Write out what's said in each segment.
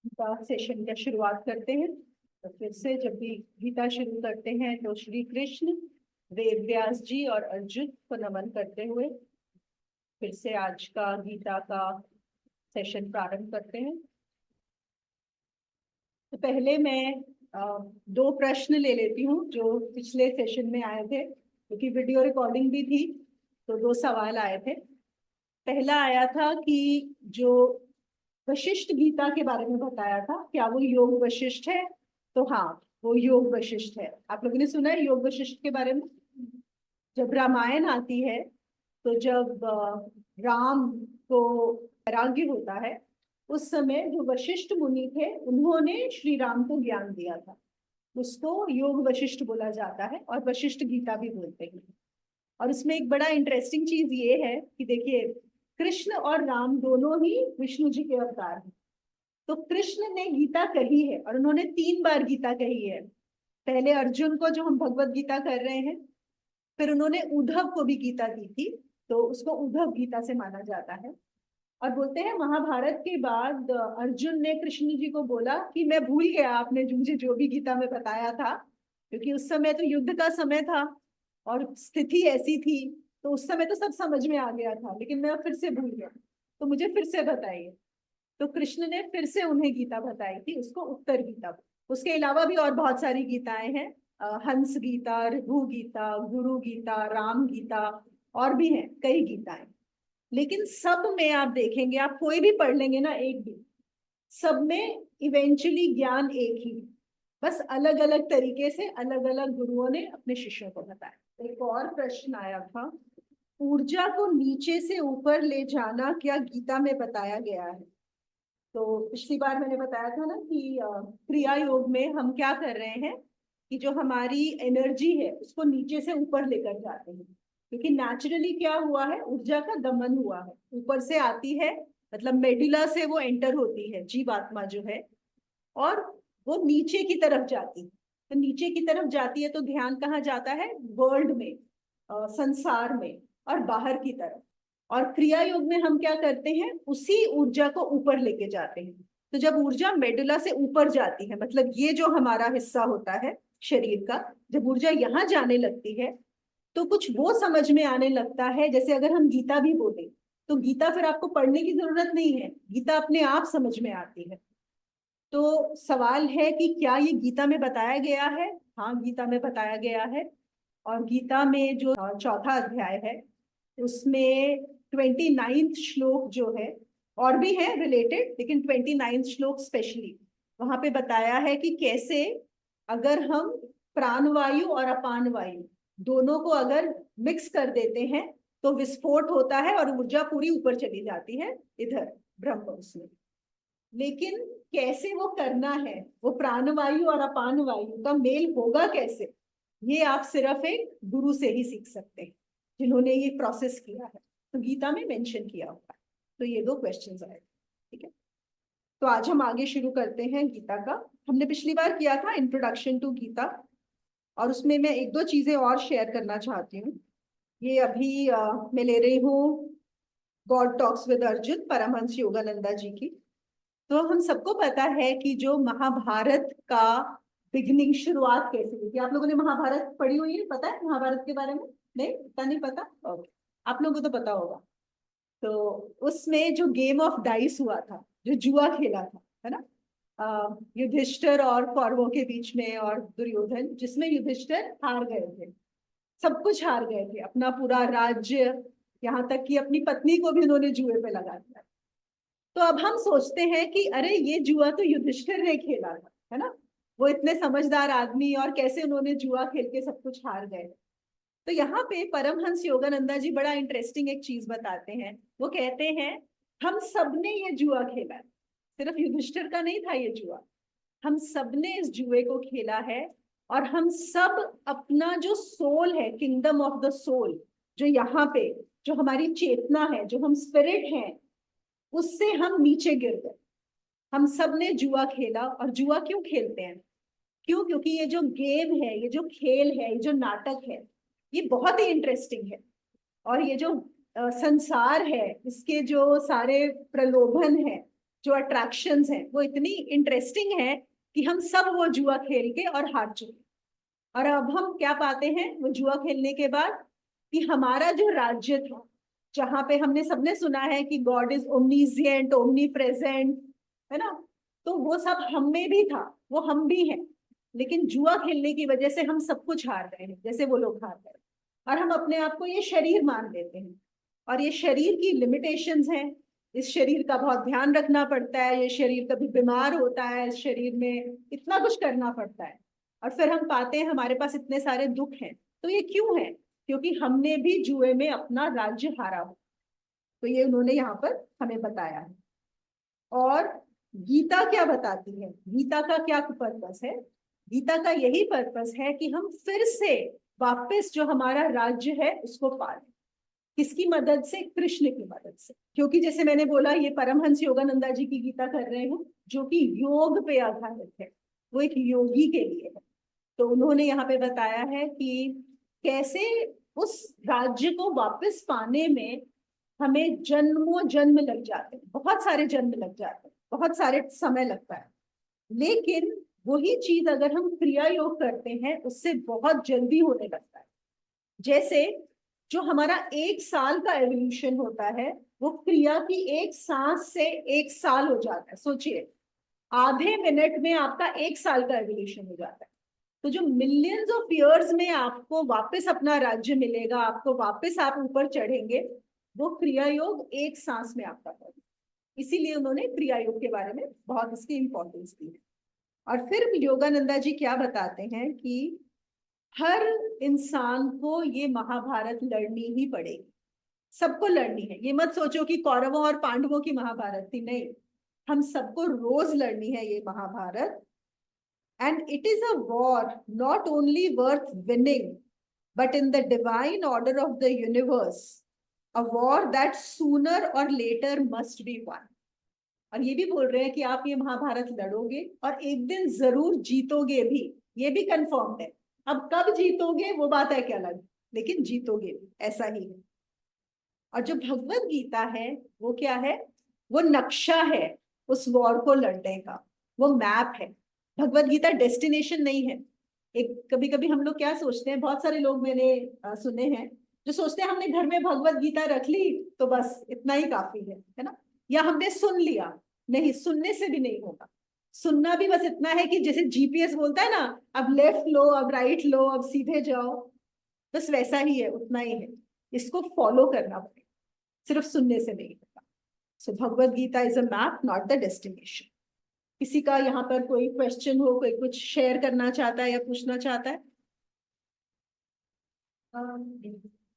Gita session का शुरुआत करते हैं। तो फिर से जब भी गीता शुरू करते हैं तो श्री कृष्ण, वेद व्यास जी और अर्जुन को नमन करते हुए फिर से आज का गीता का सेशन प्रारंभ करते हैं। तो पहले मैं दो प्रश्न ले लेती हूँ जो पिछले सेशन में आए थे, क्योंकि वीडियो रिकॉर्डिंग भी थी। तो दो सवाल आए थे। पहला आया था कि जो वशिष्ठ गीता के बारे में बताया था, क्या वो योग वशिष्ठ है? तो हाँ, वो योग वशिष्ठ है। आप लोगों ने सुना है योग वशिष्ठ के बारे में? जब रामायण आती है तो जब राम को वैराग्य होता है, उस समय जो वशिष्ठ मुनि थे उन्होंने श्री राम को ज्ञान दिया था। उसको योग वशिष्ठ बोला जाता है और वशिष्ठ गीता भी बोलते हैं। और उसमें एक बड़ा इंटरेस्टिंग चीज ये है कि देखिए, कृष्ण और राम दोनों ही विष्णु जी के अवतार हैं। तो कृष्ण ने गीता कही है और उन्होंने 3 बार गीता कही है। पहले अर्जुन को, जो हम भगवत गीता कर रहे हैं, फिर उन्होंने उद्धव को भी गीता दी थी, तो उसको उद्धव गीता से माना जाता है। और बोलते हैं महाभारत के बाद अर्जुन ने कृष्ण जी को बोला कि मैं भूल गया आपने मुझे जो भी गीता में बताया था, क्योंकि उस समय तो युद्ध का समय था और स्थिति ऐसी थी। तो उस समय तो सब समझ में आ गया था, लेकिन मैं फिर से भूल गया, तो मुझे फिर से बताइए। तो कृष्ण ने फिर से उन्हें गीता बताई थी, उसको उत्तर गीता। उसके अलावा भी और बहुत सारी गीताएं हैं, हंस गीता, रघु गीता, गुरु गीता, राम गीता, और भी हैं कई गीताएं। लेकिन सब में आप देखेंगे, आप कोई भी पढ़ लेंगे ना, एक भी, सब में इवेंचुअली ज्ञान एक ही, बस अलग अलग तरीके से अलग अलग गुरुओं ने अपने शिष्यों को बताया। एक और प्रश्न आया था, ऊर्जा को नीचे से ऊपर ले जाना क्या गीता में बताया गया है? तो पिछली बार मैंने बताया था ना कि क्रिया योग में हम क्या कर रहे हैं कि जो हमारी एनर्जी है उसको नीचे से ऊपर लेकर जाते हैं। क्योंकि नेचुरली क्या हुआ है, ऊर्जा का दमन हुआ है, ऊपर से आती है, मतलब मेडुला से वो एंटर होती है जीवात्मा जो है, और वो नीचे की तरफ जाती है। तो नीचे की तरफ जाती है तो ध्यान कहाँ जाता है? वर्ल्ड में, संसार में, और बाहर की तरफ। और क्रिया योग में हम क्या करते हैं, उसी ऊर्जा को ऊपर लेके जाते हैं। तो जब ऊर्जा मेडुला से ऊपर जाती है, मतलब ये जो हमारा हिस्सा होता है शरीर का, जब ऊर्जा यहाँ जाने लगती है तो कुछ वो समझ में आने लगता है। जैसे अगर हम गीता भी बोले तो गीता फिर आपको पढ़ने की जरूरत नहीं है, गीता अपने आप समझ में आती है। तो सवाल है कि क्या ये गीता में बताया गया है? हाँ, गीता में बताया गया है। और गीता में जो चौथा अध्याय है उसमें 29th श्लोक जो है, और भी है रिलेटेड, लेकिन 29th श्लोक स्पेशली वहां पे बताया है कि कैसे अगर हम प्राणवायु और अपान वायु दोनों को अगर मिक्स कर देते हैं तो विस्फोट होता है और ऊर्जा पूरी ऊपर चली जाती है, इधर ब्रह्म उसमें। लेकिन कैसे वो करना है, वो प्राणवायु और अपान वायु का मेल होगा कैसे, ये आप सिर्फ एक गुरु से ही सीख सकते हैं जिन्होंने ये प्रोसेस किया है। तो गीता में मेंशन किया हुआ है। तो ये दो क्वेश्चंस आए, ठीक है। तो आज हम आगे शुरू करते हैं गीता का। हमने पिछली बार किया था इंट्रोडक्शन टू गीता, और उसमें मैं एक दो चीजें और शेयर करना चाहती हूँ। ये अभी मैं ले रही हूँ God talks with Arjun, Paramhansa Yogananda ji की। तो हम सबको पता है कि जो महाभारत का बिगनिंग, शुरुआत कैसे हुई थी। आप लोगों ने महाभारत पढ़ी हुई है? पता है महाभारत के बारे में? नहीं, इतना नहीं पता? ओके, आप लोगों को तो पता होगा। तो उसमें जो गेम ऑफ डाइस हुआ था, जो जुआ खेला था, है ना, युधिष्ठिर और कौरवों के बीच में, और दुर्योधन, जिसमें युधिष्ठिर हार गए थे, सब कुछ हार गए थे, अपना पूरा राज्य, यहाँ तक कि अपनी पत्नी को भी उन्होंने जुए पे लगा दिया। तो अब हम सोचते हैं कि अरे ये जुआ तो युधिष्ठिर ने खेला था, है ना, वो इतने समझदार आदमी, और कैसे उन्होंने जुआ खेल के सब कुछ हार गए। तो यहाँ पे परमहंस योगानंदा जी बड़ा इंटरेस्टिंग एक चीज बताते हैं। वो कहते हैं हम सबने ये जुआ खेला है, सिर्फ युधिष्ठिर का नहीं था ये जुआ, हम सबने इस जुए को खेला है। और हम सब अपना जो सोल है, किंगडम ऑफ द सोल, जो यहाँ पे, जो हमारी चेतना है, जो हम स्पिरिट हैं, उससे हम नीचे गिर गए। हम सब ने जुआ खेला। और जुआ क्यों खेलते हैं? क्यों? क्योंकि ये जो गेम है, ये जो खेल है, ये जो नाटक है, ये बहुत ही इंटरेस्टिंग है। और ये जो संसार है, इसके जो सारे प्रलोभन है, जो अट्रैक्शंस हैं वो इतनी इंटरेस्टिंग है कि हम सब वो जुआ खेल के और हार चुके। और अब हम क्या पाते हैं वो जुआ खेलने के बाद, कि हमारा जो राज्य था, जहां पे हमने सबने सुना है कि गॉड इज ओमनीजिएंट, ओमनी प्रेजेंट, है ना, तो वो सब हम में भी था, वो हम भी हैं। लेकिन जुआ खेलने की वजह से हम सब कुछ हार गए हैं, जैसे वो लोग हार गए। और हम अपने आप को ये शरीर मान लेते हैं, और ये शरीर की लिमिटेशंस हैं। इस शरीर का बहुत ध्यान रखना पड़ता है, ये शरीर कभी बीमार होता है, इस शरीर में इतना कुछ करना पड़ता है। और फिर हम पाते हैं हमारे पास इतने सारे दुख हैं। तो ये क्यों है? क्योंकि हमने भी जुए में अपना राज्य हारा हो। तो ये उन्होंने यहाँ पर हमें बताया है। और गीता क्या बताती है, गीता का क्या पर्पस है? गीता का यही पर्पस है कि हम फिर से वापस जो हमारा राज्य है उसको पालें। किसकी मदद से? कृष्ण की मदद से। क्योंकि जैसे मैंने बोला, ये परमहंस योगानंदा जी की गीता कर रहे हूँ, जो कि योग पे आधारित है, वो एक योगी के लिए है। तो उन्होंने यहाँ पे बताया है कि कैसे उस राज्य को वापस पाने में हमें जन्मों जन्म लग जाते हैं, बहुत सारे जन्म लग जाते हैं, बहुत सारे समय लगता है। लेकिन वही चीज अगर हम क्रिया योग करते हैं उससे बहुत जल्दी होने लगता है। जैसे जो हमारा 1 साल का एवोल्यूशन होता है, वो क्रिया की एक सांस से 1 साल हो जाता है। सोचिए, आधे मिनट में आपका 1 साल का एवोल्यूशन हो जाता है। तो जो मिलियंस ऑफ ईयर्स में आपको वापस अपना राज्य मिलेगा, आपको वापस आप ऊपर चढ़ेंगे, वो क्रिया योग एक सांस में आपका होगा। इसीलिए उन्होंने क्रिया योग के बारे में बहुत इसकी इंपॉर्टेंस दी है। और फिर योगानंदा जी क्या बताते हैं कि हर इंसान को ये महाभारत लड़नी ही पड़ेगी, सबको लड़नी है। ये मत सोचो कि कौरवों और पांडवों की महाभारत थी, नहीं, हम सबको रोज लड़नी है ये Mahabharat. And it is a war not only worth winning, but in the divine order of the universe, a war that sooner or later must be won. और ये भी बोल रहे हैं कि आप ये महाभारत लड़ोगे और एक दिन जरूर जीतोगे भी, ये भी कंफर्म्ड है। अब कब जीतोगे वो बात है क्या अलग, लेकिन जीतोगे भी, ऐसा ही है। और जो भगवत गीता है वो क्या है? वो नक्शा है उस वॉर को लड़ने का, वो मैप है। भगवत गीता डेस्टिनेशन नहीं है। एक कभी कभी हम लोग क्या सोचते हैं, बहुत सारे लोग मैंने सुने हैं जो सोचते हैं हमने घर में भगवत गीता रख ली तो बस इतना ही काफी है ना, या हमने सुन लिया। नहीं, सुनने से भी नहीं होगा। सुनना भी बस इतना है कि जैसे जीपीएस बोलता है ना, अब लेफ्ट लो, अब राइट लो, अब सीधे जाओ, बस वैसा ही है, उतना ही है। इसको फॉलो करना पड़ेगा, सिर्फ सुनने से नहीं होगा। So Bhagavad Gita is a map, not the destination. किसी का यहाँ पर कोई क्वेश्चन हो, कोई कुछ शेयर करना चाहता है या पूछना चाहता है?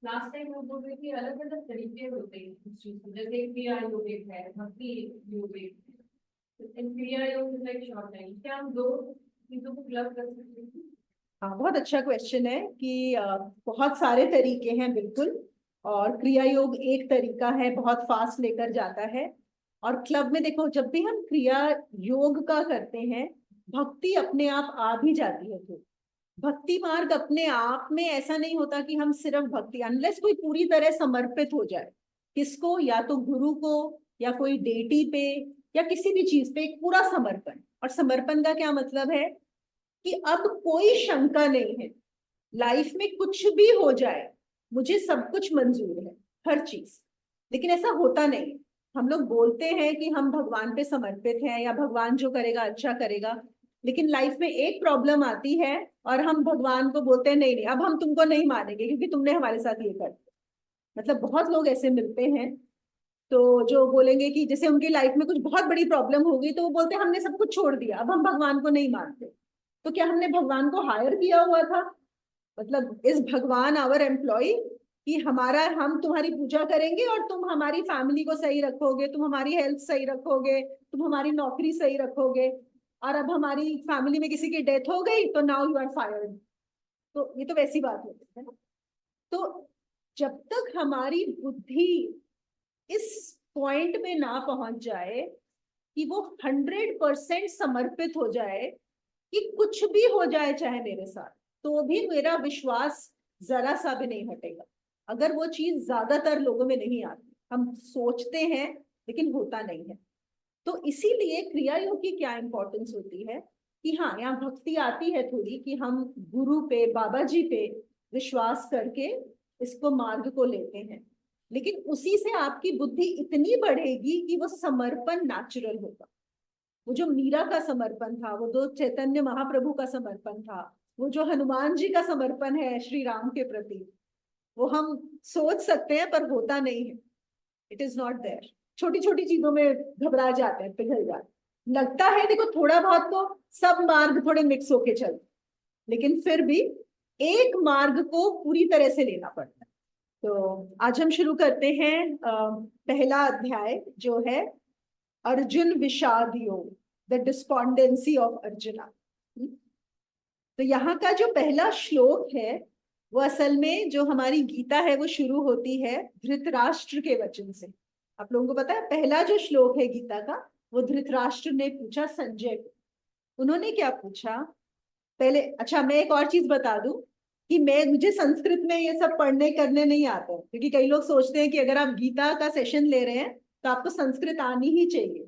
लास्ट टाइम वो बोल रहे थे अलग अलग तरीके होते हैं इस चीज को, जैसे क्रिया योग एक है, भक्ति योग एक है, क्रिया योग लाइक शॉर्ट टाइम, क्या हम दो चीजों को क्लब कर सकते हैं? हाँ, बहुत अच्छा क्वेश्चन है कि बहुत सारे तरीके हैं, बिल्कुल। और क्रिया योग एक तरीका है, बहुत फास्ट लेकर जाता है। और क्लब में देखो, जब भी हम क्रिया योग का करते हैं, भक्ति अपने आप आ भी जाती है। तो भक्ति मार्ग अपने आप में ऐसा नहीं होता कि हम सिर्फ भक्ति, अनलेस कोई पूरी तरह समर्पित हो जाए किसको, या तो गुरु को, या कोई डेटी पे, या किसी भी चीज पे एक पूरा समर्पण। और समर्पण का क्या मतलब है कि अब कोई शंका नहीं है, लाइफ में कुछ भी हो जाए मुझे सब कुछ मंजूर है, हर चीज। लेकिन ऐसा होता नहीं। हम लोग बोलते हैं कि हम भगवान पे समर्पित हैं या भगवान जो करेगा अच्छा करेगा, लेकिन लाइफ में एक प्रॉब्लम आती है और हम भगवान को बोलते हैं नहीं नहीं, अब हम तुमको नहीं मानेंगे क्योंकि तुमने हमारे साथ ये कर दिया। मतलब बहुत लोग ऐसे मिलते हैं, तो जो बोलेंगे कि जैसे उनकी लाइफ में कुछ बहुत बड़ी प्रॉब्लम होगी तो वो बोलते हैं हमने सब कुछ छोड़ दिया, अब हम भगवान को नहीं मानते। तो क्या हमने भगवान को हायर किया हुआ था? मतलब इस भगवान आवर एम्प्लॉय, कि हमारा, हम तुम्हारी पूजा करेंगे और तुम हमारी फैमिली को सही रखोगे, तुम हमारी हेल्थ सही रखोगे, तुम हमारी नौकरी सही रखोगे, और अब हमारी फैमिली में किसी की डेथ हो गई तो नाउ यू आर फायर्ड। तो ये तो वैसी बात होती है ना। तो जब तक हमारी बुद्धि इस पॉइंट में ना पहुंच जाए कि वो 100% समर्पित हो जाए कि कुछ भी हो जाए चाहे मेरे साथ, तो भी मेरा विश्वास जरा सा भी नहीं हटेगा। अगर वो चीज ज्यादातर लोगों में नहीं आती, हम सोचते हैं लेकिन होता नहीं है। तो इसीलिए क्रिया योग की क्या इंपॉर्टेंस होती है कि हाँ, यहाँ भक्ति आती है थोड़ी कि हम गुरु पे, बाबा जी पे विश्वास करके इसको मार्ग को लेते हैं, लेकिन उसी से आपकी बुद्धि इतनी बढ़ेगी कि वो समर्पण नेचुरल होगा। वो जो मीरा का समर्पण था, वो दो चैतन्य महाप्रभु का समर्पण था, वो जो हनुमान जी का समर्पण है श्री राम के प्रति, वो हम सोच सकते हैं पर होता नहीं है। It is not there. छोटी छोटी चीजों में घबरा जाते हैं, पिघल जाते हैं। लगता है देखो थोड़ा बहुत तो सब मार्ग थोड़े मिक्स होके चलते, लेकिन फिर भी एक मार्ग को पूरी तरह से लेना पड़ता है। तो आज हम शुरू करते हैं पहला अध्याय जो है अर्जुन विषाद योग, द डिस्पॉन्डेंसी ऑफ अर्जुना। तो यहाँ का जो पहला श्लोक है वो असल में जो हमारी गीता है वो शुरू होती है धृतराष्ट्र के वचन से। आप लोगों को पता है पहला जो श्लोक है गीता का वो धृतराष्ट्र ने पूछा संजय को। उन्होंने क्या पूछा पहले, अच्छा मैं एक और चीज बता दूं कि मुझे संस्कृत में ये सब पढ़ने करने नहीं आता है, क्योंकि कई लोग सोचते हैं कि अगर आप गीता का सेशन ले रहे हैं तो आपको संस्कृत आनी ही चाहिए।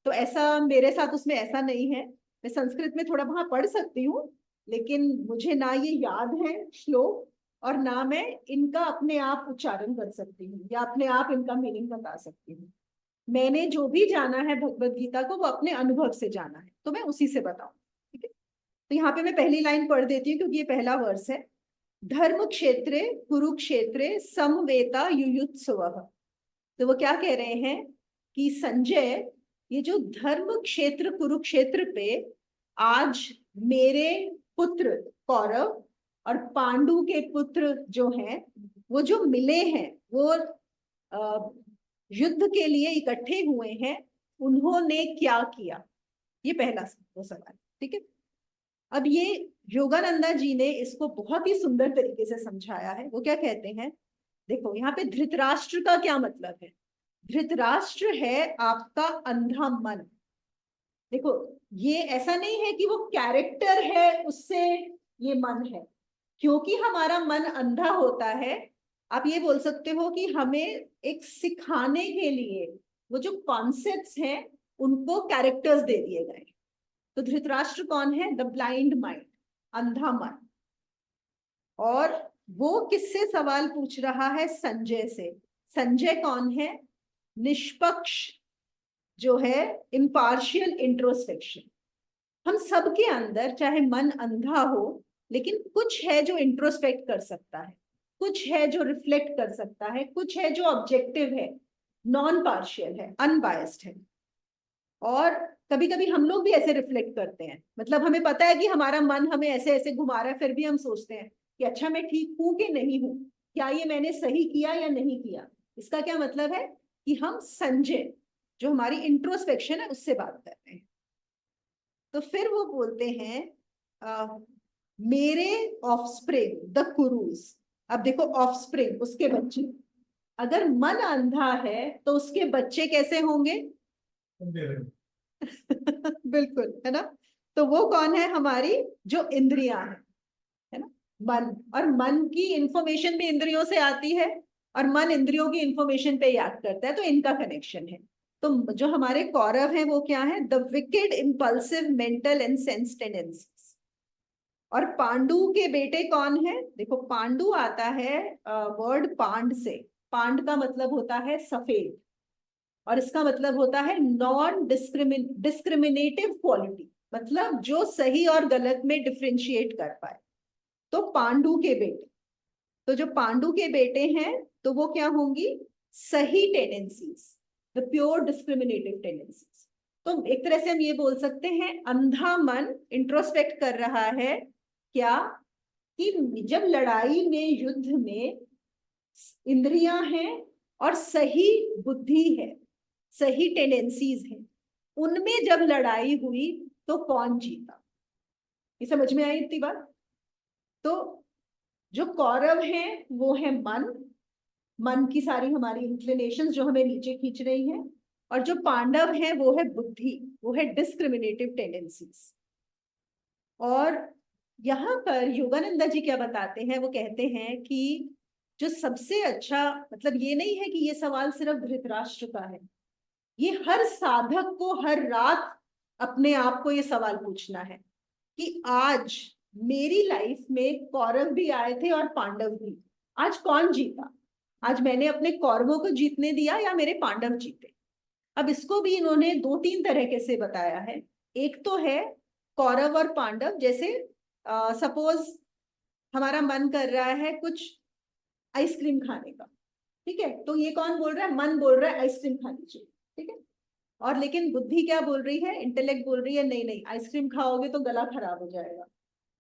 तो ऐसा मेरे साथ उसमें ऐसा नहीं है। मैं संस्कृत में थोड़ा बहुत पढ़ सकती हूँ, लेकिन मुझे ना ये याद है श्लोक और ना मैं इनका अपने आप उच्चारण कर सकती हूँ या अपने आप इनका मीनिंग बता सकती हूँ। मैंने जो भी जाना है भगवत गीता को वो अपने अनुभव से जाना है, तो मैं उसी से बताऊं। ठीक है, तो यहाँ पे मैं पहली लाइन पढ़ देती हूँ क्योंकि ये पहला वर्ष है। धर्म क्षेत्रे कुरुक्षेत्रे समवेता युयुत्सवः। तो वो क्या कह रहे हैं कि संजय, ये जो धर्म क्षेत्र कुरुक्षेत्र पे आज मेरे पुत्र कौरव और पांडु के पुत्र जो हैं वो जो मिले हैं, वो युद्ध के लिए इकट्ठे हुए हैं, उन्होंने क्या किया, ये पहला वो सवाल। ठीक है, अब ये योगानंदा जी ने इसको बहुत ही सुंदर तरीके से समझाया है। वो क्या कहते हैं, देखो यहाँ पे धृतराष्ट्र का क्या मतलब है। धृतराष्ट्र है आपका अंधा मन। देखो ये ऐसा नहीं है कि वो कैरेक्टर है उससे ये मन है, क्योंकि हमारा मन अंधा होता है। आप ये बोल सकते हो कि हमें एक सिखाने के लिए वो जो कॉन्सेप्ट्स हैं उनको कैरेक्टर्स दे दिए गए। तो धृतराष्ट्र कौन है, द ब्लाइंड माइंड, अंधा मन। और वो किससे सवाल पूछ रहा है, संजय से। संजय कौन है, निष्पक्ष जो है, इम्पार्शियल इंट्रोस्पेक्शन। हम सबके अंदर चाहे मन अंधा हो लेकिन कुछ है जो इंट्रोस्पेक्ट कर सकता है, कुछ है जो रिफ्लेक्ट कर सकता है, कुछ है जो ऑब्जेक्टिव है, नॉन पार्शियल है, अनबायस्ड है। और कभी कभी हम लोग भी ऐसे रिफ्लेक्ट करते हैं, मतलब हमें पता है कि हमारा मन हमें ऐसे ऐसे घुमा रहा है, फिर भी हम सोचते हैं कि अच्छा मैं ठीक हूं कि नहीं हूं, क्या ये मैंने सही किया या नहीं किया। इसका क्या मतलब है कि हम संजय जो हमारी इंट्रोस्पेक्शन है उससे बात कर रहे हैं। तो फिर वो बोलते हैं मेरे ऑफस्प्रिंग द कुरुज। अब देखो ऑफस्प्रिंग उसके बच्चे, अगर मन अंधा है तो उसके बच्चे कैसे होंगे बिल्कुल, है ना। तो वो कौन है, हमारी जो इंद्रियां है ना, मन। और मन की इंफॉर्मेशन भी इंद्रियों से आती है और मन इंद्रियों की इंफॉर्मेशन पे याद करता है, तो इनका कनेक्शन है। तो जो हमारे कौरव है वो क्या है, the wicked impulsive mental and sense tendencies. और पांडु के बेटे कौन है, देखो पांडु आता है वर्ड पांड से। पांड का मतलब होता है सफेद, और इसका मतलब होता है नॉन डिस्क्रिमिनेटिव क्वालिटी, मतलब जो सही और गलत में डिफ्रेंशिएट कर पाए। तो पांडु के बेटे, तो जो पांडु के बेटे हैं तो वो क्या होंगी, सही tendencies, the pure discriminative tendencies. तो एक तरह से हम ये बोल सकते हैं अंधा मन इंट्रोस्पेक्ट कर रहा है क्या, कि जब लड़ाई में युद्ध में इंद्रियां हैं और सही बुद्धि है, सही टेंडेंसीज हैं, उनमें जब लड़ाई हुई तो कौन जीता। ये समझ में आई इतनी बात। तो जो कौरव हैं वो है मन, मन की सारी हमारी इंक्लिनेशंस जो हमें नीचे खींच रही हैं, और जो पांडव है वो है बुद्धि, वो है डिस्क्रिमिनेटिव टेंडेंसीज। और यहाँ पर योगानंदा जी क्या बताते हैं, वो कहते हैं कि जो सबसे अच्छा, मतलब ये नहीं है कि ये सवाल सिर्फ धृतराष्ट्र का है, ये हर साधक को हर रात अपने आप को ये सवाल पूछना है कि आज मेरी लाइफ में कौरव भी आए थे और पांडव भी, आज कौन जीता? आज मैंने अपने कौरवों को जीतने दिया या मेरे पांडव जीते? अब इसको भी इन्होंने दो तीन तरीके से बताया है। एक तो है कौरव और पांडव, जैसे सपोज हमारा मन कर रहा है कुछ आइसक्रीम खाने का, ठीक है, तो ये कौन बोल रहा है? मन बोल रहा है आइसक्रीम खानी चाहिए, ठीक है। और लेकिन बुद्धि क्या बोल रही है? इंटेलेक्ट बोल रही है नहीं नहीं, आइसक्रीम खाओगे तो गला खराब हो जाएगा,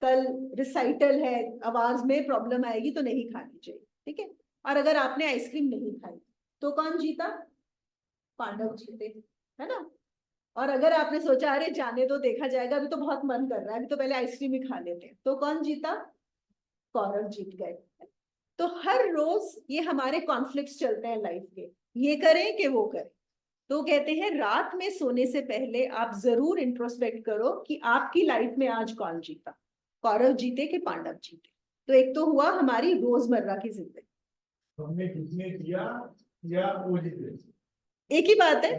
कल रिसाइटल है, आवाज में प्रॉब्लम आएगी, तो नहीं खानी चाहिए, ठीक है। और अगर आपने आइसक्रीम नहीं खाई तो कौन जीता? पांडव जीते, है ना। और अगर आपने सोचा अरे जाने दो, देखा जाएगा, अभी तो बहुत मन कर रहा है, अभी तो पहले आइसक्रीम ही खा लेते हैं, तो कौन जीता? कौरव जीत गए। तो हर रोज ये हमारे कॉन्फ्लिक्ट्स चलते हैं लाइफ के, ये करें कि वो करें। तो कहते हैं रात में सोने से पहले आप जरूर इंट्रोस्पेक्ट करो कि आपकी लाइफ में आज कौन जीता, कौरव जीते कि पांडव जीते। तो एक तो हुआ हमारी रोजमर्रा की जिंदगी, हमने किसने किया या वो जीते, एक ही बात है।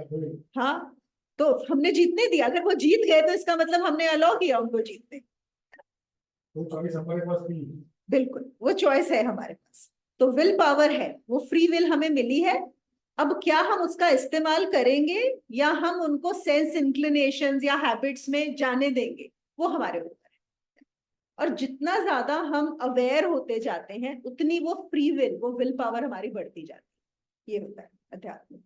हाँ, तो हमने जीतने दिया, अगर वो जीत गए तो इसका मतलब हमने अलाउ किया उनको जीतने। वो चॉइस हमारे पास थी। बिल्कुल, वो चॉइस है हमारे पास, तो विल पावर है, वो फ्री विल हमें मिली है। अब क्या हम उसका इस्तेमाल करेंगे या हम उनको सेंस इंक्लिनेशंस या हैबिट्स में जाने देंगे, वो हमारे ऊपर है। और जितना ज्यादा हम अवेयर होते जाते हैं उतनी वो फ्री विल, वो विल पावर हमारी बढ़ती जाती है। ये होता है अध्यात्म।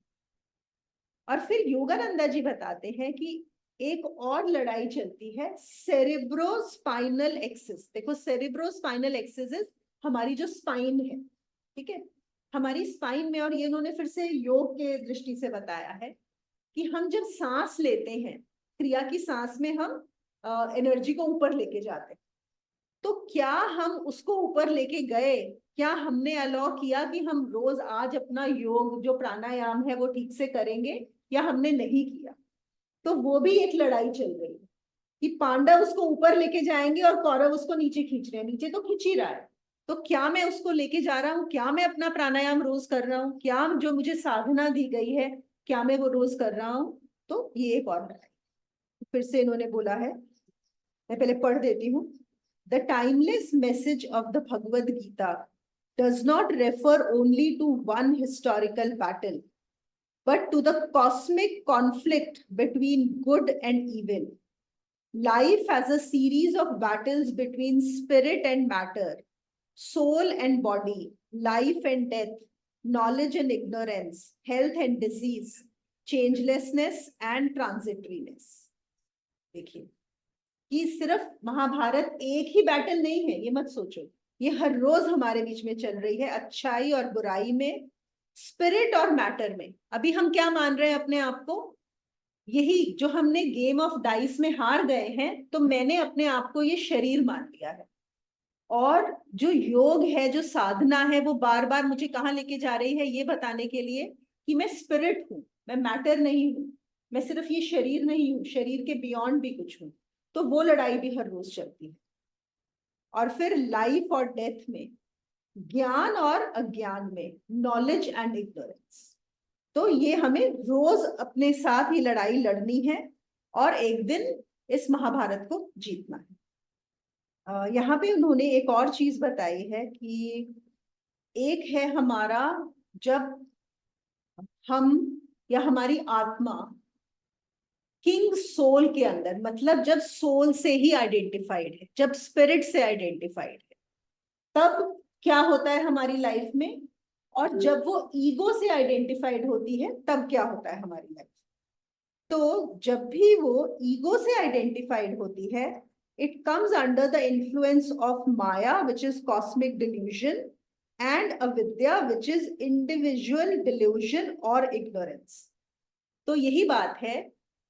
और फिर योगानंदा जी बताते हैं कि एक और लड़ाई चलती है सेरेब्रोस्पाइनल एक्सिस। देखो, सेरेब्रोस्पाइनल एक्सिस हमारी जो स्पाइन है, ठीक है, हमारी स्पाइन में, और ये इन्होंने फिर से योग के दृष्टि से बताया है कि हम जब सांस लेते हैं, क्रिया की सांस में हम एनर्जी को ऊपर लेके जाते हैं, तो क्या हम उसको ऊपर लेके गए? क्या हमने अलाउ किया कि हम रोज आज अपना योग जो प्राणायाम है वो ठीक से करेंगे, या हमने नहीं किया? तो वो भी एक लड़ाई चल रही है कि पांडव उसको ऊपर लेके जाएंगे और कौरव उसको नीचे खींच रहे हैं, नीचे तो खींच ही रहा है। तो क्या मैं उसको लेके जा रहा हूँ? क्या मैं अपना प्राणायाम रोज कर रहा हूँ? क्या जो मुझे साधना दी गई है क्या मैं वो रोज कर रहा हूँ? तो ये एक और लड़ाई फिर से इन्होंने बोला है। मैं पहले पढ़ देती हूँ। The timeless message of the Bhagavad Gita does not refer only to one historical battle, but to the cosmic conflict between good and evil. Life as a series of battles between spirit and matter, soul and body, life and death, knowledge and ignorance, health and disease, changelessness and transitoriness. देखिए कि सिर्फ महाभारत एक ही battle नहीं है, ये मत सोचो, ये हर रोज हमारे बीच में चल रही है, अच्छाई और बुराई में, स्पिरिट और मैटर में। अभी हम क्या मान रहे हैं अपने आप को? यही जो हमने गेम ऑफ डाइस में हार गए हैं, तो मैंने अपने आप को ये शरीर मान लिया है। और जो योग है, जो साधना है, वो बार बार मुझे कहाँ लेके जा रही है? ये बताने के लिए कि मैं स्पिरिट हूं, मैं मैटर नहीं हूं, मैं सिर्फ ये शरीर नहीं हूं, शरीर के बियॉन्ड भी कुछ हूं। तो वो लड़ाई भी हर रोज चलती है। और फिर लाइफ और डेथ में, ज्ञान और अज्ञान में, नॉलेज एंड इग्नोरेंस। तो ये हमें रोज अपने साथ ही लड़ाई लड़नी है और एक दिन इस महाभारत को जीतना है। यहाँ पे उन्होंने एक और चीज बताई है कि एक है हमारा, जब हम या हमारी आत्मा किंग सोल के अंदर, मतलब जब सोल से ही आइडेंटिफाइड है, जब स्पिरिट से आइडेंटिफाइड है, तब क्या होता है हमारी लाइफ में। और जब वो ईगो से आइडेंटिफाइड होती है तब क्या होता है हमारी लाइफ। तो जब भी वो ईगो से आइडेंटिफाइड होती है, it comes under the influence of Maya, which is cosmic delusion, and avidya, which is individual delusion or ignorance. तो यही बात है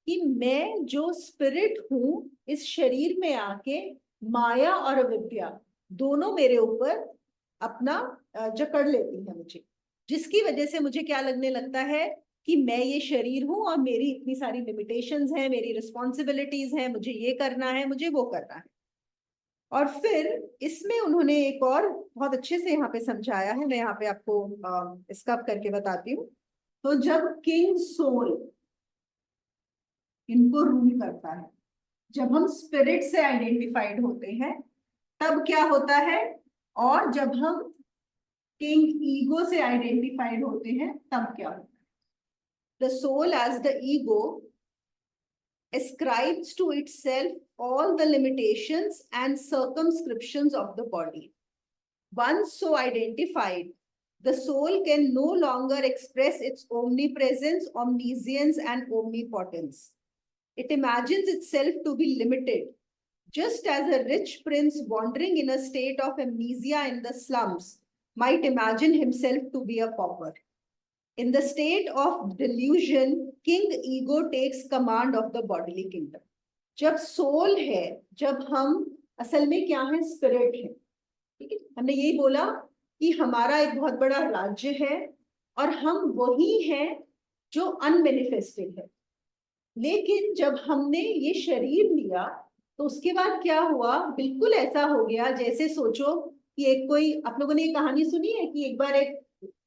कि मैं जो स्पिरिट हूं, इस शरीर में आके माया और अविद्या दोनों मेरे ऊपर अपना जकड़ लेती है मुझे, जिसकी वजह से मुझे क्या लगने लगता है कि मैं ये शरीर हूं और मेरी इतनी सारी लिमिटेशंस हैं, मेरी रिस्पॉन्सिबिलिटीज हैं, मुझे ये करना है, मुझे वो करना है। और फिर इसमें उन्होंने एक और बहुत अच्छे से यहाँ पे समझाया है, मैं यहाँ पे आपको इसका करके बताती हूँ। तो जब किंग सोल इनको रूल करता है। जब हम स्पिरिट से आइडेंटिफाइड होते हैं तब क्या होता है, और जब हम किंग ईगो से आइडेंटिफाइड होते हैं तब क्या होता है। The soul as the ego ascribes to itself all the limitations and circumscriptions of the body. Once so identified, the soul can no longer express its omnipresence, omniscience, and omnipotence. It imagines itself to be limited, just as a rich prince wandering in a state of amnesia in the slums might imagine himself to be a pauper. In the state of delusion, king ego takes command of the bodily kingdom. जब soul है, जब हम असल में क्या है, spirit है, ठीक है, हमने यही बोला कि हमारा एक बहुत बड़ा राज्य है और हम वही हैं जो अनमैनिफेस्टेड है। लेकिन जब हमने ये शरीर लिया तो उसके बाद क्या हुआ, बिल्कुल ऐसा हो गया जैसे सोचो कि एक कोई, आप लोगों ने ये कहानी सुनी है कि एक बार एक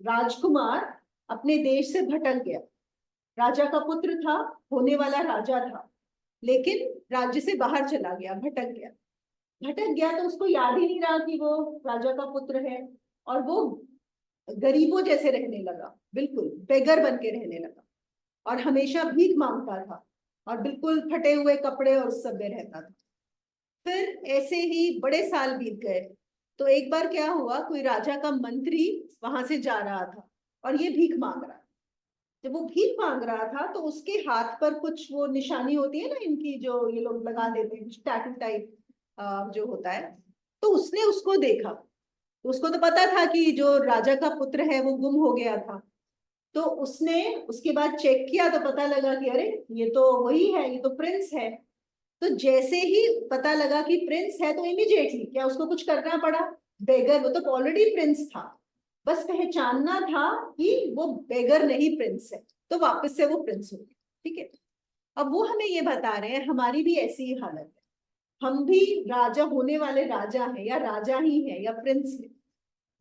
राजकुमार अपने देश से भटक गया। राजा का पुत्र था, होने वाला राजा था, लेकिन राज्य से बाहर चला गया, भटक गया। भटक गया तो उसको याद ही नहीं रहा कि वो राजा का पुत्र है, और वो गरीबों जैसे रहने लगा, बिल्कुल बेगर बन के रहने लगा, और हमेशा भीख मांगता था और बिल्कुल फटे हुए कपड़े और सब में रहता था। फिर ऐसे ही बड़े साल बीत गए तो एक बार क्या हुआ, कोई राजा का मंत्री वहां से जा रहा था और ये भीख मांग रहा था। जब वो भीख मांग रहा था तो उसके हाथ पर कुछ वो निशानी होती है ना इनकी, जो ये लोग लगा देते हैं, टैटू टाइप जो होता है, तो उसने उसको देखा। तो उसको तो पता था कि जो राजा का पुत्र है वो गुम हो गया था। तो उसने उसके बाद चेक किया तो पता लगा कि अरे ये तो वही है, ये तो प्रिंस है। तो जैसे ही पता लगा कि प्रिंस है तो इमीडिएटली क्या उसको कुछ करना पड़ा, बेगर, वो तो ऑलरेडी प्रिंस था, बस पहचानना था कि वो बेगर नहीं प्रिंस है, तो वापस से वो प्रिंस हो गया। ठीक है, अब वो हमें ये बता रहे हैं हमारी भी ऐसी ही हालत है, हम भी राजा होने वाले राजा हैं या राजा ही हैं या प्रिंस हैं,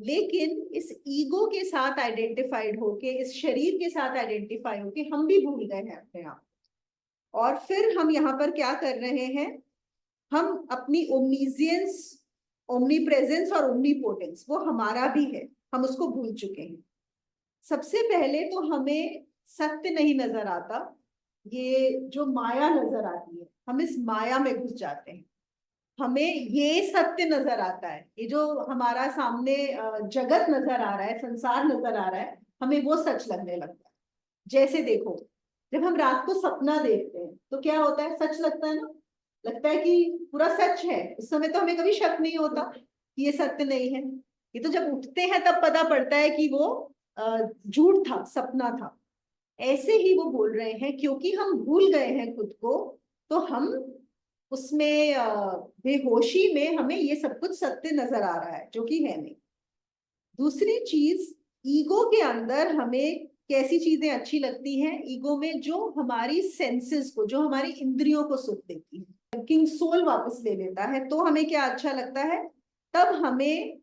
लेकिन इस ईगो के साथ आइडेंटिफाइड होके, इस शरीर के साथ आइडेंटिफाई होके हम भी भूल गए हैं अपने आप। और फिर हम यहाँ पर क्या कर रहे हैं, हम अपनी ओमनीजियंस, ओमनी प्रेजेंस और ओमनी पोटेंस, वो हमारा भी है, हम उसको भूल चुके हैं। सबसे पहले तो हमें सत्य नहीं नजर आता, ये जो माया नजर आती है, हम इस माया में घुस जाते हैं। हमें ये सत्य नजर आता है, ये जो हमारा सामने जगत नजर आ रहा है, संसार नजर आ रहा है, हमें वो सच लगने लगता है। जैसे देखो, जब हम रात को सपना देखते हैं तो क्या होता है, सच लगता है ना, लगता है कि पूरा सच है। उस समय तो हमें कभी शक नहीं होता कि ये सत्य नहीं है। ये तो जब उठते हैं तब पता पड़ता है कि वो झूठ था, सपना था। ऐसे ही वो बोल रहे हैं, क्योंकि हम भूल गए हैं खुद को, तो हम उसमें बेहोशी में हमें ये सब कुछ सत्य नजर आ रहा है, जो कि है नहीं। दूसरी चीज, ईगो के अंदर हमें कैसी चीजें अच्छी लगती हैं, ईगो में जो हमारी सेंसेस को, जो हमारी इंद्रियों को सुख देती है। किंग सोल वापस ले लेता है तो हमें क्या अच्छा लगता है, तब हमें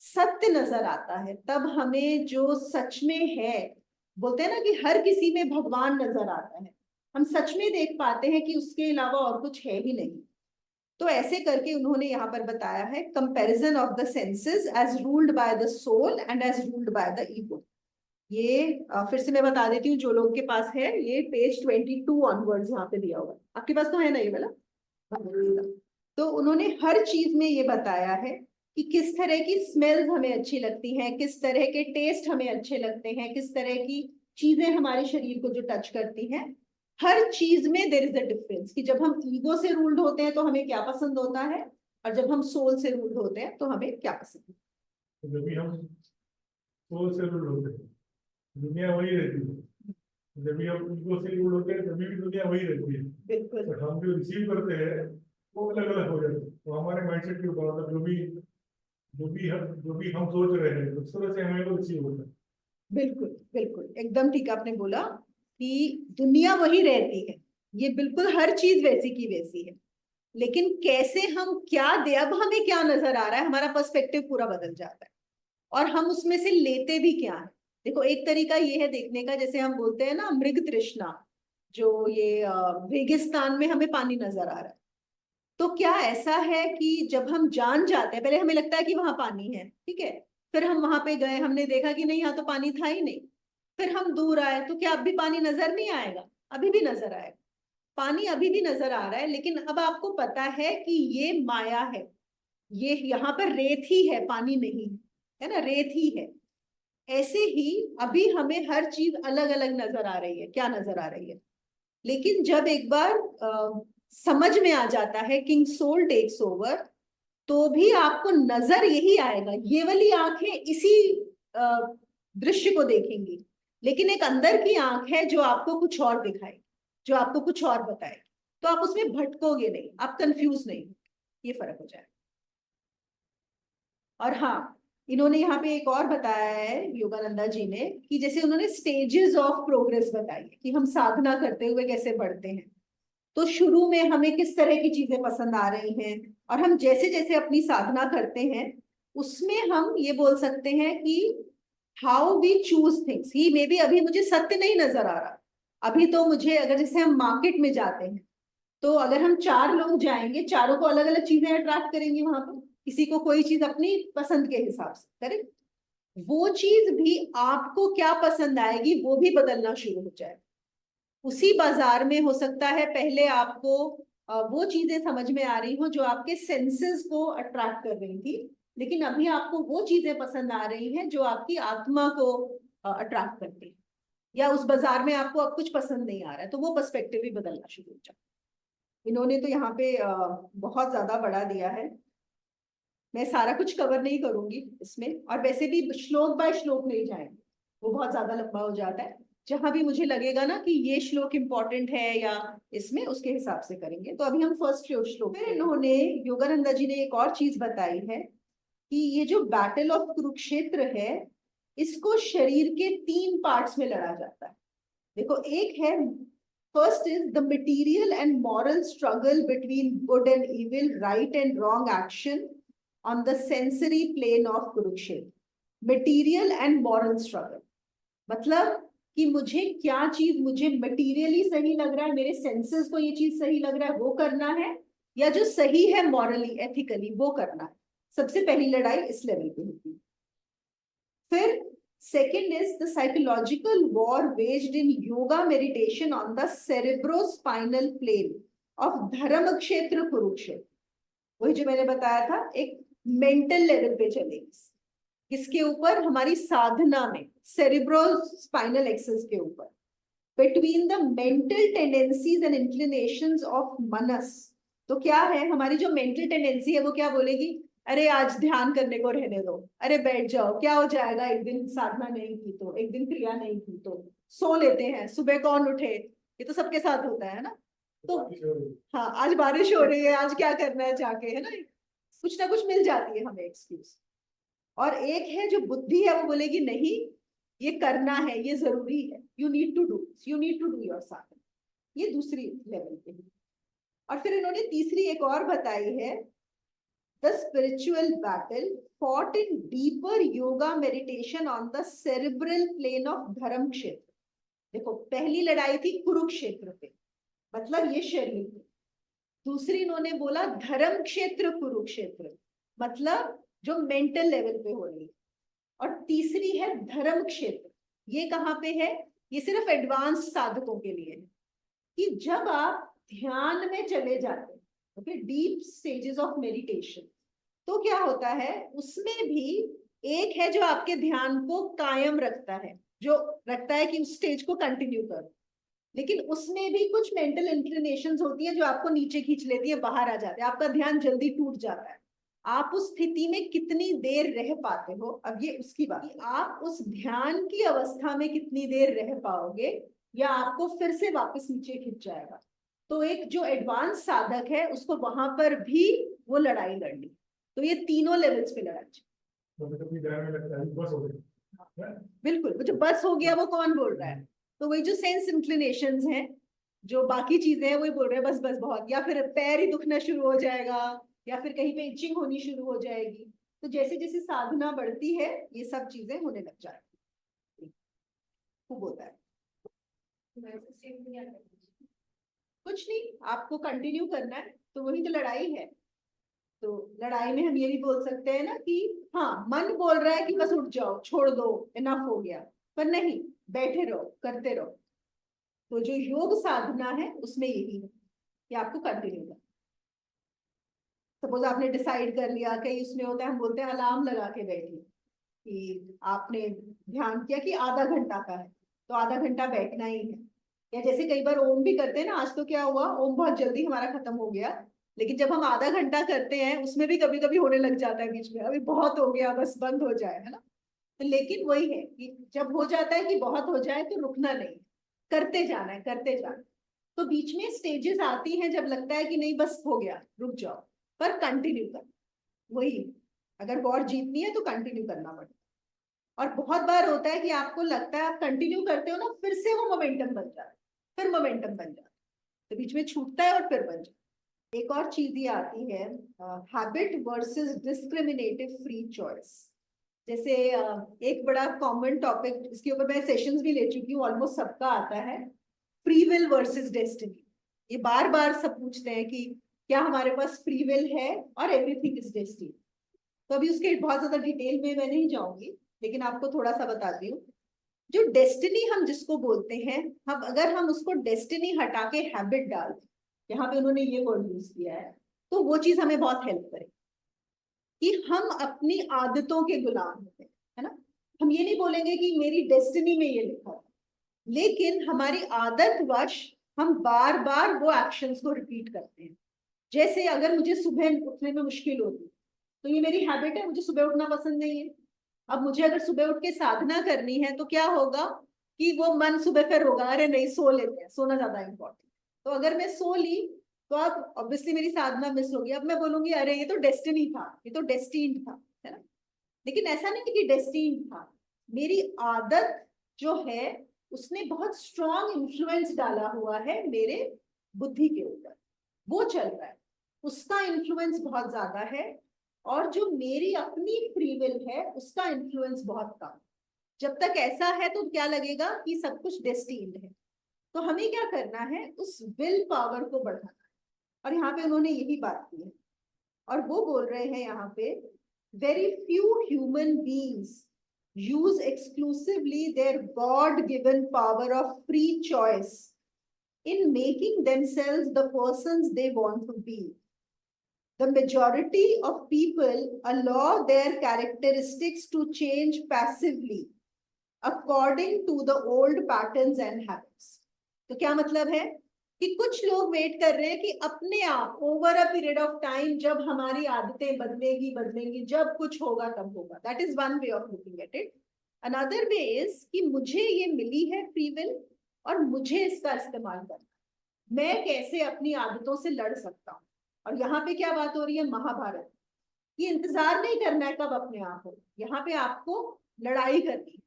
सत्य नजर आता है, तब हमें जो सच में है, बोलते हैं ना कि हर किसी में भगवान नजर आता है, हम सच में देख पाते हैं कि उसके अलावा और कुछ है ही नहीं। तो ऐसे करके उन्होंने यहाँ पर बताया है, comparison of the senses as ruled by the soul and as ruled by the ego. ये फिर से मैं बता देती हूँ जो लोग के पास है, ये पेज 22 ऑनवर्ड्स यहाँ पे दिया हुआ है, आपके पास तो है ना ये वाला। तो उन्होंने हर चीज में ये बताया है कि किस तरह की स्मेल्स हमें अच्छी लगती हैं, किस तरह के टेस्ट हमें अच्छे लगते हैं, किस तरह की चीजें हमारे शरीर को जो टच करती हैं। हर चीज में देयर इज अ डिफरेंस, कि जब हम ईगो से रूल्ड होते हैं तो हमें क्या पसंद होता है, और जब हम सोल से रूल्ड होते हैं तो हमें क्या पसंद है। तो जब भी हम सोल से रूल होते हैं दुनिया वही रहती है, जब भी हम ईगो से रूल होते हैं तभी भी दुनिया वही रहती है। बिल्कुल बट हम जो रिसीव करते हैं वो अलग अलग हो जाते हैं। तो हमारे माइंडसेट के ऊपर, मतलब जो भी हम सोच रहे हैं उस तरह से हमें वो रिसीव होता है। बिल्कुल बिल्कुल एकदम ठीक आपने बोला कि दुनिया वही रहती है, ये बिल्कुल हर चीज वैसी की वैसी है, लेकिन कैसे हम क्या दे, अब हमें क्या नजर आ रहा है, हमारा पर्सपेक्टिव पूरा बदल जाता है, और हम उसमें से लेते भी क्या है। देखो एक तरीका ये है देखने का, जैसे हम बोलते हैं ना मृग तृष्णा, जो ये रेगिस्तान में हमें पानी नजर आ रहा है। तो क्या ऐसा है कि जब हम जान जाते हैं, पहले हमें लगता है कि वहां पानी है, ठीक है, फिर हम वहां पे गए, हमने देखा कि नहीं, यहाँ तो पानी था ही नहीं, फिर हम दूर आए, तो क्या अब भी पानी नजर नहीं आएगा? अभी भी नजर आएगा, पानी अभी भी नजर आ रहा है, लेकिन अब आपको पता है कि ये माया है, ये यहाँ पर रेत ही है, पानी नहीं है ना, रेत ही है। ऐसे ही अभी हमें हर चीज अलग अलग नजर आ रही है, क्या नजर आ रही है, लेकिन जब एक बार समझ में आ जाता है, किंग सोल टेक्स ओवर, तो भी आपको नजर यही आएगा, ये वाली आंखें इसी अ, दृश्य को देखेंगी, लेकिन एक अंदर की आंख है जो आपको कुछ और दिखाएगी, जो आपको कुछ और बताएगी, तो आप उसमें भटकोगे नहीं, आप कंफ्यूज नहीं, ये फर्क हो जाएगा। और हाँ, इन्होंने यहाँ पे एक और बताया है योगानंदा जी ने, कि जैसे उन्होंने स्टेजेस ऑफ प्रोग्रेस बताई है कि हम साधना करते हुए कैसे बढ़ते हैं। तो शुरू में हमें किस तरह की चीजें पसंद आ रही हैं, और हम जैसे जैसे अपनी साधना करते हैं, उसमें हम ये बोल सकते हैं कि how we choose things, he may be अभी मुझे सत्य नहीं नजर आ रहा, अभी तो मुझे, अगर जैसे हम मार्केट में जाते हैं, तो अगर हम 4 लोग जाएंगे, चारों को अलग अलग चीजें अट्रैक्ट करेंगी, वहां पर किसी को कोई चीज अपनी पसंद के हिसाब से, करेक्ट, वो चीज भी आपको क्या पसंद आएगी वो भी बदलना शुरू हो जाए। उसी बाजार में हो सकता है पहले आपको वो चीजें समझ में आ रही हो जो आपके सेंसेस को अट्रैक्ट कर रही थी, लेकिन अभी आपको वो चीजें पसंद आ रही हैं जो आपकी आत्मा को अट्रैक्ट करती है, या उस बाजार में आपको अब कुछ पसंद नहीं आ रहा है, तो वो पर्सपेक्टिव भी बदलना शुरू हो जाए। इन्होंने तो यहाँ पे बहुत ज्यादा बढ़ा दिया है, मैं सारा कुछ कवर नहीं करूंगी इसमें, और वैसे भी श्लोक बाय श्लोक नहीं जाएंगे, वो बहुत ज्यादा लंबा हो जाता है। जहां भी मुझे लगेगा ना कि ये श्लोक इंपॉर्टेंट है या इसमें, उसके हिसाब से करेंगे। तो अभी हम फर्स्ट श्लोक, फिर इन्होंने, योगानंदा जी ने एक और चीज बताई है कि ये जो बैटल ऑफ कुरुक्षेत्र है, इसको शरीर के 3 पार्ट्स में लड़ा जाता है। देखो, एक है, first is the material and moral struggle between good and evil, right and wrong action on the sensory plane of Kurukshetra. Material and moral struggle, मतलब कि मुझे क्या चीज, मुझे मटीरियली सही लग रहा है, मेरे सेंसेस को ये चीज सही लग रहा है, वो करना है, या जो सही है मॉरली एथिकली वो करना है। सबसे पहली लड़ाई इस लेवल पे होती है। फिर second is the psychological war waged in yoga meditation on the cerebrospinal plane of धर्म क्षेत्र कुरुक्षेत्र। वही जो मैंने बताया था, एक मेंटल लेवल पे चलेगी, किसके ऊपर, हमारी साधना में सेरिब्रोस्पाइनल एक्सिस के ऊपर, between the mental tendencies and inclinations of मनस। तो क्या है, हमारी जो मेंटल टेंडेंसी है वो क्या बोलेगी, अरे आज ध्यान करने को रहने दो, अरे बैठ जाओ, क्या हो जाएगा, एक दिन साधना नहीं की तो, एक दिन क्रिया नहीं की तो, सो लेते हैं, सुबह कौन उठे, ये तो सबके साथ होता है ना। तो हाँ, आज बारिश हो रही है, आज क्या करना है जाके, है ना, कुछ ना कुछ मिल जाती है हमें एक्सक्यूज। और एक है जो बुद्धि है, वो बोलेगी नहीं, ये करना है, ये जरूरी है, you need to do, you need to do your sadhana. ये दूसरी लेवल पे है। और फिर इन्होंने तीसरी एक और बताई है, the spiritual battle fought in deeper yoga meditation on the cerebral plane of धर्म क्षेत्र। देखो, पहली लड़ाई थी कुरुक्षेत्र पे, मतलब ये शरीर पे। दूसरी इन्होंने बोला धर्म क्षेत्र कुरुक्षेत्र, मतलब जो मेंटल लेवल पे हो रही है। और तीसरी है धर्म क्षेत्र, ये कहाँ पे है, ये सिर्फ एडवांस साधकों के लिए है, कि जब आप ध्यान में चले जाते हैं, okay, deep stages of meditation, तो क्या होता है, उसमें भी एक है जो आपके ध्यान को कायम रखता है, जो रखता है कि उस स्टेज को कंटिन्यू करो, लेकिन उसमें भी कुछ मेंटल इंक्लिनेशंस होती है जो आपको नीचे खींच लेती है, बाहर आ जाते हैं, आपका ध्यान जल्दी टूट जाता है। आप उस स्थिति में कितनी देर रह पाते हो, अब ये उसकी बात है, आप उस ध्यान की अवस्था में कितनी देर रह पाओगे, या आपको फिर से वापस नीचे खींच जाएगा। तो एक जो एडवांस साधक है, उसको वहां पर भी वो लड़ाई लड़नी। तो ये तीनों लेवल्स पे लड़ाई। बस हो गया। बिल्कुल, वो जो बस हो गया वो कौन बोल रहा है, तो वही जो सेंस इंक्लिनेशंस हैं, जो बाकी चीजें हैं, वही बोल रहे हैं बस बस बहुत, या फिर पैर ही दुखना शुरू हो जाएगा, या फिर कहीं पे इचिंग होनी शुरू हो जाएगी। तो जैसे जैसे साधना बढ़ती है, ये सब चीजें होने लग जाती है। खूब होता है। कुछ नहीं, आपको कंटिन्यू करना है, तो वही तो लड़ाई है। तो लड़ाई में हम ये भी बोल सकते हैं ना कि हाँ, मन बोल रहा है कि बस उठ जाओ, छोड़ दो, इनफ हो गया, पर नहीं, बैठे रहो, करते रहो। तो जो योग साधना है उसमें यही है कि आपको कंटिन्यू करना। सपोज आपने डिसाइड कर लिया, कई उसमें होता है, हम बोलते हैं अलार्म लगा के बैठिए, कि आपने ध्यान किया कि आधा घंटा का है, तो आधा घंटा बैठना ही है। या जैसे कई बार ओम भी करते हैं ना, आज तो क्या हुआ, ओम बहुत जल्दी हमारा खत्म हो गया, लेकिन जब हम आधा घंटा करते हैं उसमें भी कभी कभी होने लग जाता है बीच में, अभी बहुत हो गया, बस बंद हो जाए, है ना। तो लेकिन वही है कि जब हो जाता है कि बहुत हो जाए तो रुकना नहीं, करते जाना है, करते जाना है। तो बीच में स्टेजेस आती हैं जब लगता है कि नहीं बस हो गया, रुक जाओ, पर कंटिन्यू कर। वही, अगर वॉर जीतनी है तो कंटिन्यू करना पड़ेगा। और बहुत बार होता है कि आपको लगता है आप कंटिन्यू करते हो ना, फिर से वो मोमेंटम बन जाता है, फिर मोमेंटम बन जाता है, तो बीच में छूटता है और फिर बन जाता है। एक और चीज ये आती है, habit versus discriminative free choice. जैसे एक बड़ा कॉमन टॉपिक, इसके ऊपर मैं सेशंस भी ले चुकी हूँ, ऑलमोस्ट सबका आता है, फ्री विल वर्सेस डेस्टिनी। ये बार बार सब पूछते हैं कि क्या हमारे पास फ्री विल है और एवरीथिंग इज डेस्टिनी। तो अभी उसके बहुत ज्यादा डिटेल में मैं नहीं जाऊंगी, लेकिन आपको थोड़ा सा बताती हूँ। जो डेस्टिनी हम जिसको बोलते हैं, हम अगर हम उसको डेस्टिनी हटा के हैबिट डाल दें, यहाँ पे उन्होंने ये वर्ड यूज किया है, तो वो चीज हमें बहुत हेल्प करेगी कि हम अपनी आदतों के गुलाम होते हैं, है ना। हम ये नहीं बोलेंगे कि मेरी डेस्टिनी में ये लिखा है, लेकिन हमारी आदत वश हम बार बार वो एक्शंस को रिपीट करते हैं। जैसे अगर मुझे सुबह उठने में मुश्किल होती है, तो ये मेरी हैबिट है, मुझे सुबह उठना पसंद नहीं है। अब मुझे अगर सुबह उठ के साधना करनी है तो क्या होगा कि वो मन सुबह फिर होगा, अरे नहीं सो लेते हैं, सोना ज्यादा इंपॉर्टेंट। तो अगर मैं सो ली तो अब ऑब्वियसली मेरी साधना मिस होगी, अब मैं बोलूंगी अरे ये तो डेस्टिनी था, ये तो डेस्टिन्ड था, है ना। लेकिन ऐसा नहीं कि डेस्टिन्ड था, मेरी आदत जो है उसने बहुत स्ट्रॉन्ग इन्फ्लुएंस डाला हुआ है मेरे बुद्धि के ऊपर, वो चल रहा है, उसका इन्फ्लुएंस बहुत ज्यादा है। और जो मेरी अपनी फ्री विल है उसका इन्फ्लुएंस बहुत कम। जब तक ऐसा है तो क्या लगेगा कि सब कुछ डेस्टिन्ड है। तो हमें क्या करना है, उस विल पावर को बढ़ाना है। और यहाँ पे उन्होंने यही बात की है, और वो बोल रहे हैं यहाँ पे, very few human beings use exclusively their God-given power of free choice in making themselves the persons they want to be. The majority of people allow their characteristics to change passively according to the old patterns and habits. तो क्या मतलब है कि कुछ लोग wait कर रहे हैं कि अपने आप over a period of time जब हमारी आदतें बदलेगी बदलेंगी, जब कुछ होगा तब होगा। That is one way of looking at it. Another way is कि मुझे ये मिली है फ्री विल और मुझे इसका इस्तेमाल करना, मैं कैसे अपनी आदतों से लड़ सकता हूँ। और यहाँ पे क्या बात हो रही है, महाभारत। ये इंतजार नहीं करना है कब अपने आप हो, यहाँ पे आपको लड़ाई करनी है।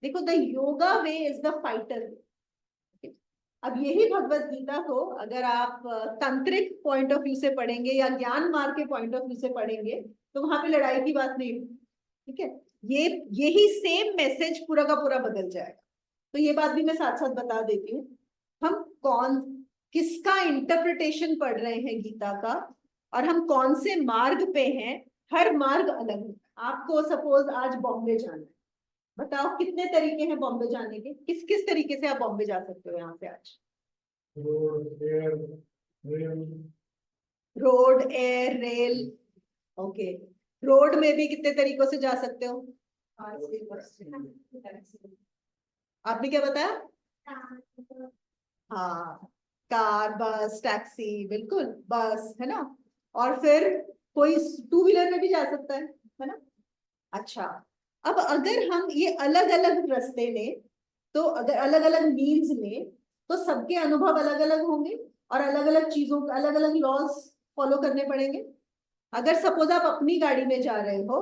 देखो, the yoga way is the fighter way. अब यही भगवत गीता को अगर आप तंत्रिक पॉइंट ऑफ व्यू से पढ़ेंगे या ज्ञान मार्ग के पॉइंट ऑफ व्यू से पढ़ेंगे तो वहां पे लड़ाई की बात नहीं होगी, ठीक है। ये यही सेम मैसेज पूरा का पूरा बदल जाएगा। तो ये बात भी मैं साथ साथ बता देती हूँ, हम कौन किसका इंटरप्रिटेशन पढ़ रहे हैं गीता का, और हम कौन से मार्ग पे हैं। हर मार्ग अलग है। आपको सपोज आज बॉम्बे जाना है, बताओ कितने तरीके हैं बॉम्बे जाने के, किस किस तरीके से आप बॉम्बे जा सकते हो यहाँ से आज। Road, air, rail. Road, air, rail, okay. Road में भी कितने तरीकों से जा सकते हो, आपने क्या बताया। हाँ, कार, बस, टैक्सी, बिल्कुल, बस, है ना। और फिर कोई टू व्हीलर में भी जा सकता है ना। अच्छा, अब अगर हम ये अलग अलग रास्ते लें, तो अगर अलग अलग मीन्स लें तो सबके अनुभव अलग अलग होंगे और अलग अलग चीजों अलग अलग लॉज फॉलो करने पड़ेंगे। अगर सपोज आप अपनी गाड़ी में जा रहे हो,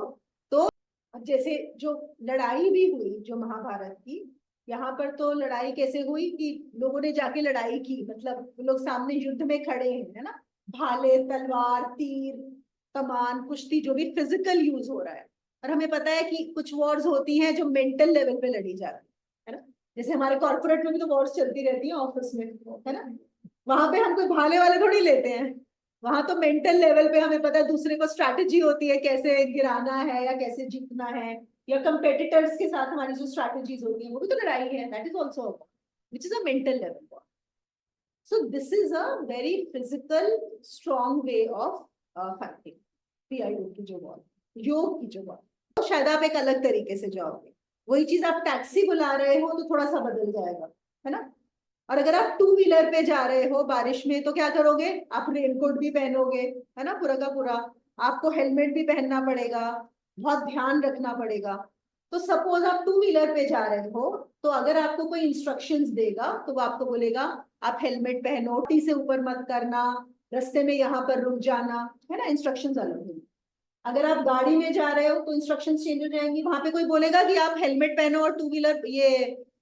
तो जैसे जो लड़ाई भी हुई जो महाभारत की, यहाँ पर तो लड़ाई कैसे हुई कि लोगों ने जाके लड़ाई की, मतलब लोग सामने युद्ध में खड़े हैं, है ना। भाले, तलवार, तीर, कमान, कुश्ती, जो भी फिजिकल यूज हो रहा है। और हमें पता है कि कुछ वॉर्स होती हैं जो मेंटल लेवल पे लड़ी जाती है ना। जैसे हमारे कॉर्पोरेट में भी तो वॉर्स चलती रहती है, ऑफिस में, है ना। वहां पे हम कोई भाले वाले थोड़ी लेते हैं, वहां तो मेंटल लेवल पे हमें पता है दूसरे को स्ट्रैटेजी होती है कैसे गिराना है या कैसे जीतना है, या कंपेटिटर्स के साथ हमारी जो स्ट्रैटेजीज होती है वो भी तो लड़ाई है, that is also which is a mental level. So this is a very physical strong way of fighting PIO की जो वॉर, योग की जो वॉर। तो शायद आप एक अलग तरीके से जाओगे, वही चीज आप टैक्सी बुला रहे हो तो थोड़ा सा बदल जाएगा, है ना। और अगर आप टू व्हीलर पे जा रहे हो बारिश में तो क्या करोगे, आप रेनकोट भी पहनोगे, है ना, पूरा का पूरा, आपको हेलमेट भी पहनना पड़ेगा, बहुत ध्यान रखना पड़ेगा। तो सपोज आप टू व्हीलर पे जा रहे हो, तो अगर आपको कोई इंस्ट्रक्शंस देगा तो वो आपको बोलेगा आप हेलमेट पहनो, टी से ऊपर मत करना, रास्ते में यहाँ पर रुक जाना, है ना, इंस्ट्रक्शंस अलग होंगे। अगर आप गाड़ी में जा रहे हो तो इंस्ट्रक्शंस चेंज हो जाएंगी, वहां पे कोई बोलेगा कि आप हेलमेट पहनो और टू व्हीलर ये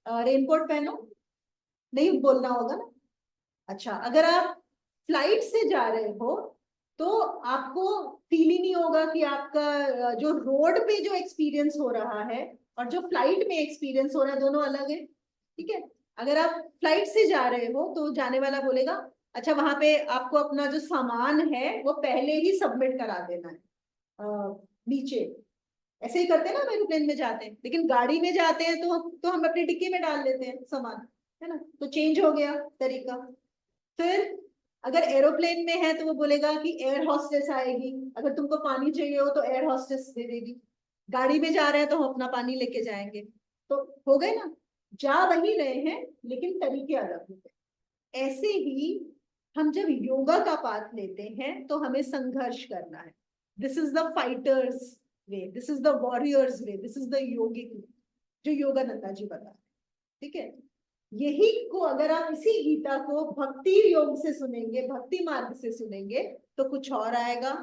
रेनकोट पहनो, नहीं बोलना होगा ना। अच्छा, अगर आप फ्लाइट से जा रहे हो तो आपको फील ही नहीं होगा कि आपका जो रोड पे जो एक्सपीरियंस हो रहा है और जो फ्लाइट में एक्सपीरियंस हो रहा है दोनों अलग है, ठीक है। अगर आप फ्लाइट से जा रहे हो तो जाने वाला बोलेगा अच्छा वहां पे आपको अपना जो सामान है वो पहले ही सबमिट करा देना है नीचे। ऐसे ही करते हैं ना, हम एरोप्लेन में जाते हैं, लेकिन गाड़ी में जाते हैं तो हम अपनी डिक्की में डाल देते हैं सामान, है ना, तो चेंज हो गया तरीका। फिर अगर एरोप्लेन में है तो वो बोलेगा कि एयर हॉस्टेस आएगी, अगर तुमको पानी चाहिए हो तो एयर हॉस्टेस दे देगी। गाड़ी में जा रहे हैं तो हम अपना पानी लेके जाएंगे, तो हो गए ना, जा वही रहे हैं लेकिन तरीके अलग होते हैं। ऐसे ही हम जब योगा का पाठ लेते हैं तो हमें संघर्ष करना है, this is the fighter's way, this is the warrior's way, this is the yogic way, जो योगानंदा जी बता, ठीक है। यही को अगर आप इसी गीता को भक्ति योग से सुनेंगे, भक्ति मार्ग से सुनेंगे तो कुछ और आएगा,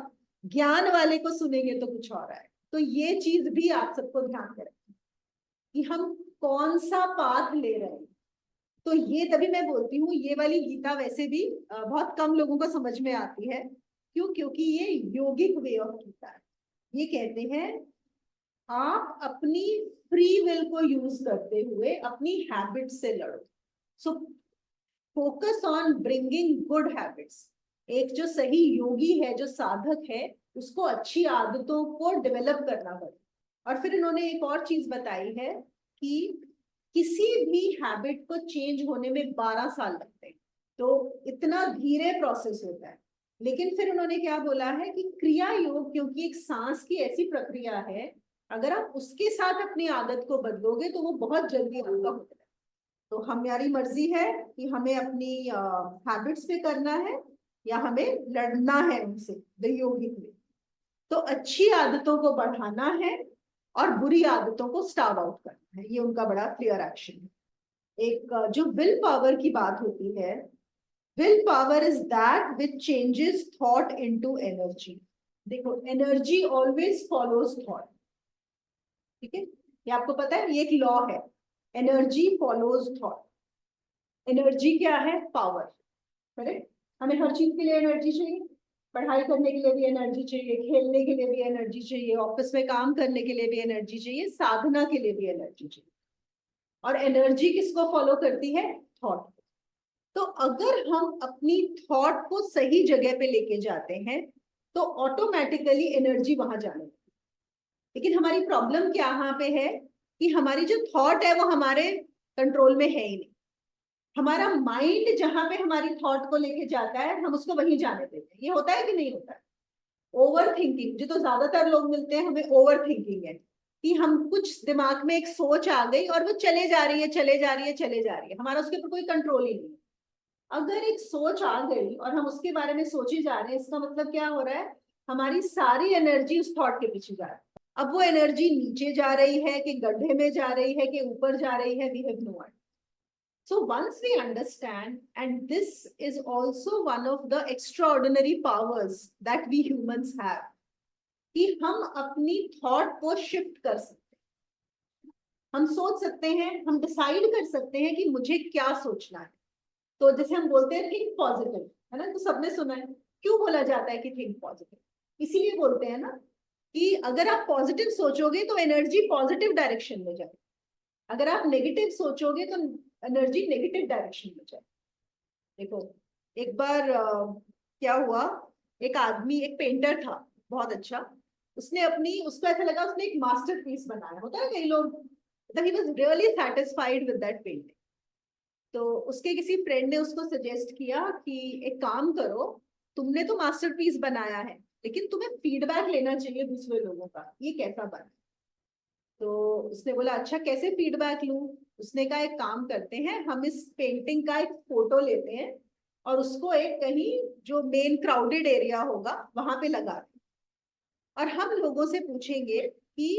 ज्ञान वाले को सुनेंगे तो कुछ और आएगा। तो ये चीज भी आप सबको ध्यान में रखें कि हम कौन सा पाथ ले रहे हैं। तो ये तभी मैं बोलती हूँ ये वाली गीता वैसे भी बहुत कम लोगों को समझ में आती है, क्यों, क्योंकि ये योगिक वे ऑफ गीता है। ये कहते हैं आप अपनी फ्री विल को यूज करते हुए अपनी हैबिट से लड़ो। So focus on bringing good habits. एक जो सही योगी है, जो साधक है, उसको अच्छी आदतों को डेवलप करना पड़ेगा। और फिर इन्होंने एक और चीज बताई है कि किसी भी हैबिट को चेंज होने में 12 साल लगते हैं, तो इतना धीरे प्रोसेस होता है। लेकिन फिर उन्होंने क्या बोला है कि क्रिया योग, क्योंकि एक सांस की ऐसी प्रक्रिया है, अगर आप उसके साथ अपनी आदत को बदलोगे तो वो बहुत जल्दी आपका होता है। तो हमारी मर्जी है कि हमें अपनी हैबिट्स पे करना है या हमें लड़ना है उनसे द योगिक में। तो अच्छी आदतों को बढ़ाना है और बुरी आदतों को स्टार्व आउट करना है, ये उनका बड़ा क्लियर एक्शन है। एक जो विल पावर की बात होती है, will power is that which changes thought into energy. देखो एनर्जी ऑलवेज फॉलोज थॉट, ठीक है, ये आपको पता है, ये एक लॉ है, एनर्जी फॉलोज थॉट। एनर्जी क्या है, पावर, करेक्ट। हमें हर चीज के लिए एनर्जी चाहिए, पढ़ाई करने के लिए भी एनर्जी चाहिए, खेलने के लिए भी एनर्जी चाहिए, ऑफिस में काम करने के लिए भी एनर्जी चाहिए, साधना के लिए भी एनर्जी चाहिए। और एनर्जी किसको फॉलो करती है, थॉट। तो अगर हम अपनी थॉट को सही जगह पे लेके जाते हैं तो ऑटोमेटिकली एनर्जी वहां जाने लगती है। लेकिन हमारी प्रॉब्लम क्या यहाँ पे है कि हमारी जो थॉट है वो हमारे कंट्रोल में है ही नहीं। हमारा माइंड जहां पे हमारी थॉट को लेके जाता है हम उसको वहीं जाने देते हैं। ये होता है कि नहीं होता है, ओवर थिंकिंग, जो तो ज्यादातर लोग मिलते हैं हमें ओवर थिंकिंग है कि हम कुछ दिमाग में एक सोच आ गई और वो चले जा रही है चले जा रही है चले जा रही है, हमारा उसके ऊपर कोई कंट्रोल ही नहीं। अगर एक सोच आ गई और हम उसके बारे में सोचे जा रहे हैं, इसका मतलब क्या हो रहा है, हमारी सारी एनर्जी उस थॉट के पीछे जा रही है। अब वो एनर्जी नीचे जा रही है कि गड्ढे में जा रही है कि ऊपर जा रही है, we have no idea. So once we understand, and this is also one of the extraordinary powers that we humans have, कि हम अपनी थॉट को शिफ्ट कर सकते हैं, हम सोच सकते हैं, हम डिसाइड कर सकते हैं कि मुझे क्या सोचना है। तो जैसे हम बोलते हैं थिंक पॉजिटिव, है ना, तो सबने सुना है, क्यों बोला जाता है कि थिंक पॉजिटिव, इसीलिए बोलते हैं ना कि अगर आप पॉजिटिव सोचोगे तो एनर्जी पॉजिटिव डायरेक्शन में जाएगी, अगर आप नेगेटिव सोचोगे तो एनर्जी नेगेटिव डायरेक्शन में जाए। देखो एक बार क्या हुआ, एक आदमी, एक पेंटर था बहुत अच्छा, उसने अपनी, उसको ऐसा लगा उसने एक मास्टरपीस बनाया, होता है कई लोग, मतलब he was really satisfied with that painting. तो उसके किसी फ्रेंड ने उसको सजेस्ट किया कि एक काम करो, तुमने तो मास्टरपीस बनाया है लेकिन तुम्हें फीडबैक लेना चाहिए दूसरे लोगों का, ये कैसा बना। तो उसने बोला अच्छा कैसे फीडबैक लूं। उसने कहा एक काम करते हैं, हम इस पेंटिंग का एक फोटो लेते हैं और उसको एक कहीं जो मेन क्राउडेड एरिया होगा वहां पे लगा दें और हम लोगों से पूछेंगे कि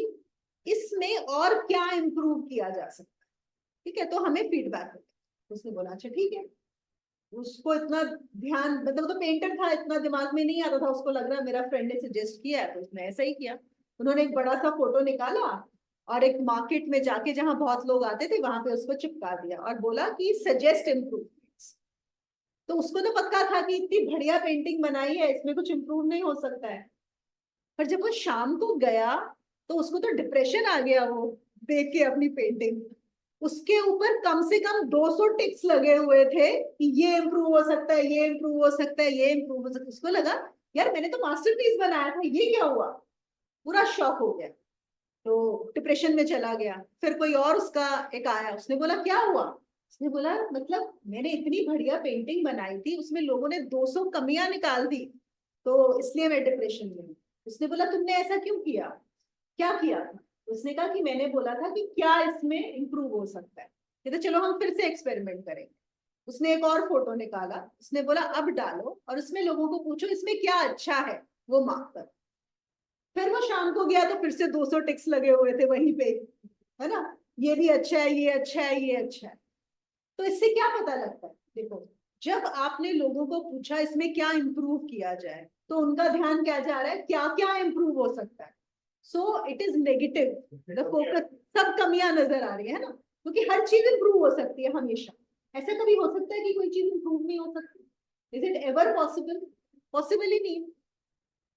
इसमें और क्या इम्प्रूव किया जा सकता है, ठीक है, तो हमें फीडबैक दें। उसने बोला अच्छा ठीक है। उसको इतना ध्यान, मतलब वो तो पेंटर था, इतना दिमाग में नहीं आता था, उसको लग रहा मेरा फ्रेंड ने सजेस्ट किया है तो उसने ऐसा ही किया। उन्होंने एक बड़ा सा फोटो निकाला और एक मार्केट में जाके जहां बहुत लोग आते थे वहां पे उसको चिपका दिया और बोला कि सजेस्ट इम्प्रूवमेंट्स। तो उसको तो पक्का था कि इतनी बढ़िया पेंटिंग बनाई है, इसमें कुछ इम्प्रूव नहीं हो सकता है। पर जब वो शाम को गया तो उसको तो डिप्रेशन आ गया, वो देख के अपनी पेंटिंग। उसके ऊपर कम से कम 200 टिक्स लगे हुए थे कि ये इम्प्रूव हो सकता है, ये इम्प्रूव हो सकता है, ये इम्प्रूव हो सकता है। उसको लगा यार मैंने तो मास्टरपीस बनाया था, ये क्या हुआ, पूरा शॉक हो गया। तो डिप्रेशन में चला गया। फिर कोई और उसका एक आया, उसने बोला क्या हुआ। उसने बोला मतलब मैंने इतनी बढ़िया पेंटिंग बनाई थी, उसमें लोगों ने 200 कमियां निकाल दी, तो इसलिए मैं डिप्रेशन में हूँ। उसने बोला तुमने ऐसा क्यों किया, क्या किया था। उसने कहा कि मैंने बोला था कि क्या इसमें इम्प्रूव हो सकता है, कहते चलो हम फिर से एक्सपेरिमेंट करेंगे। उसने एक और फोटो निकाला, उसने बोला अब डालो और उसमें लोगों को पूछो इसमें क्या अच्छा है, वो मार्क करो। फिर वो शाम को गया तो फिर से 200 टिक्स लगे हुए थे वहीं पे, है ना, ये भी अच्छा है, ये अच्छा है, ये अच्छा है। तो इससे क्या पता लगता है, देखो जब आपने लोगों को पूछा इसमें क्या इम्प्रूव किया जाए तो उनका ध्यान क्या जा रहा है, क्या क्या इम्प्रूव हो सकता है। So it is negative the focus, सब कमियां नजर आ रही है ना, क्योंकि हर चीज इम्प्रूव हो सकती है हमेशा। ऐसा कभी हो सकता है कि कोई चीज इम्प्रूव नहीं हो सकती, is it ever possible, possible ही नहीं।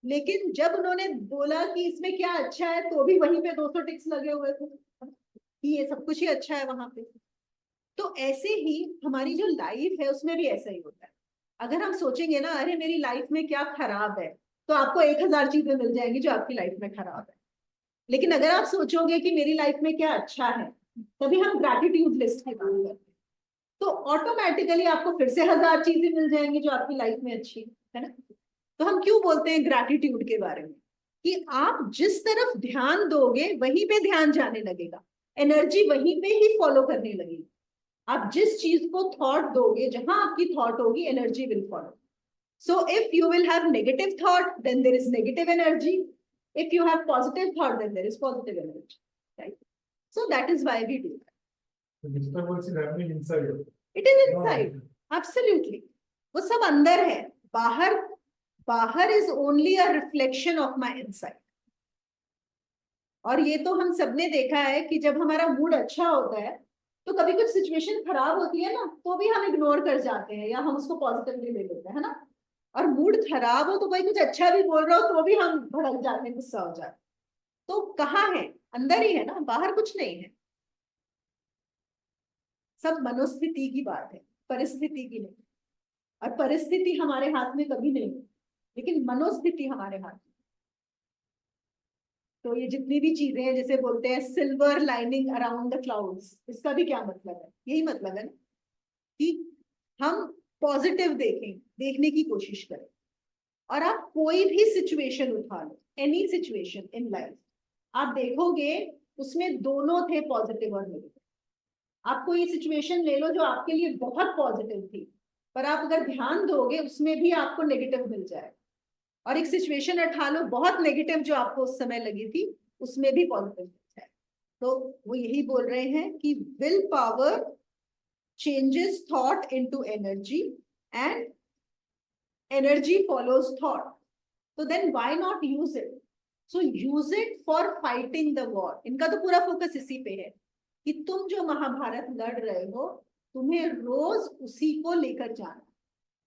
लेकिन जब उन्होंने बोला कि इसमें क्या अच्छा है तो भी वहीं पे 200 टिक्स लगे हुए थे कि ये सब कुछ ही अच्छा है वहां पे। तो ऐसे ही हमारी जो लाइफ है उसमें भी ऐसा ही होता है। अगर हम सोचेंगे ना अरे मेरी लाइफ में क्या खराब है, तो आपको 1000 चीजें मिल जाएंगी जो आपकी लाइफ में खराब है। लेकिन अगर आप सोचोगे कि मेरी लाइफ में क्या अच्छा है, तभी हम ग्रैटिट्यूड लिस्ट की बात करते हैं, तो ऑटोमेटिकली आपको फिर से 1000 चीजें मिल जाएंगी जो आपकी लाइफ में अच्छी है ना। तो हम क्यों बोलते हैं ग्रैटिट्यूड के बारे में, कि आप जिस तरफ ध्यान दोगे वहीं पे ध्यान जाने लगेगा, एनर्जी वहीं पे ही फॉलो करने लगेगी। आप जिस चीज को थॉट दोगे, जहां आपकी थॉट होगी energy will follow. So if you will have negative thought, then there is negative energy. If you have positive thought, then there is positive energy. Right? So that is why we do that. The disturbance is happening inside. It is inside. Absolutely. वो सब अंदर है, बाहर, बाहर is only a reflection of my inside. और ये तो हम सबने देखा है कि जब हमारा मूड अच्छा होता है तो कभी कुछ सिचुएशन खराब होती है ना तो भी हम इग्नोर कर जाते हैं या हम उसको पॉजिटिवली ले लेते हैं, है ना। और मूड खराब हो तो भाई कुछ अच्छा भी बोल रहा हो तो भी हम भड़क जाते हैं, गुस्सा हो जाते हैं। तो कहाँ है, अंदर ही है ना, बाहर कुछ नहीं है। सब मनोस्थिति की बात है, परिस्थिति की नहीं। और परिस्थिति हमारे हाथ में कभी नहीं, लेकिन मनोस्थिति हमारे हाथ में। तो ये जितनी भी चीजें हैं, जैसे बोलते हैं silver lining around the clouds, इसका भी क्या मतलब है, यही मतलब है ना कि हम पॉजिटिव देखें, देखने की कोशिश करें। और आप कोई भी सिचुएशन उठा लो, एनी सिचुएशन इन लाइफ, आप देखोगे उसमें दोनों थे, पॉजिटिव और नेगेटिव। आप कोई सिचुएशन ले लो जो आपके लिए बहुत पॉजिटिव थी, पर आप अगर ध्यान दोगे उसमें भी आपको नेगेटिव मिल जाए। और एक सिचुएशन उठा लो बहुत नेगेटिव जो आपको उस समय लगी थी, उसमें भी पॉजिटिव मिल जाए। तो वो यही बोल रहे हैं कि will power changes thought into energy and energy follows thought. So then why not use it? So use it for fighting the war. इनका तो पूरा फोकस इसी पे है कि तुम जो महाभारत लड़ रहे हो तुम्हें रोज उसी को लेकर जाना।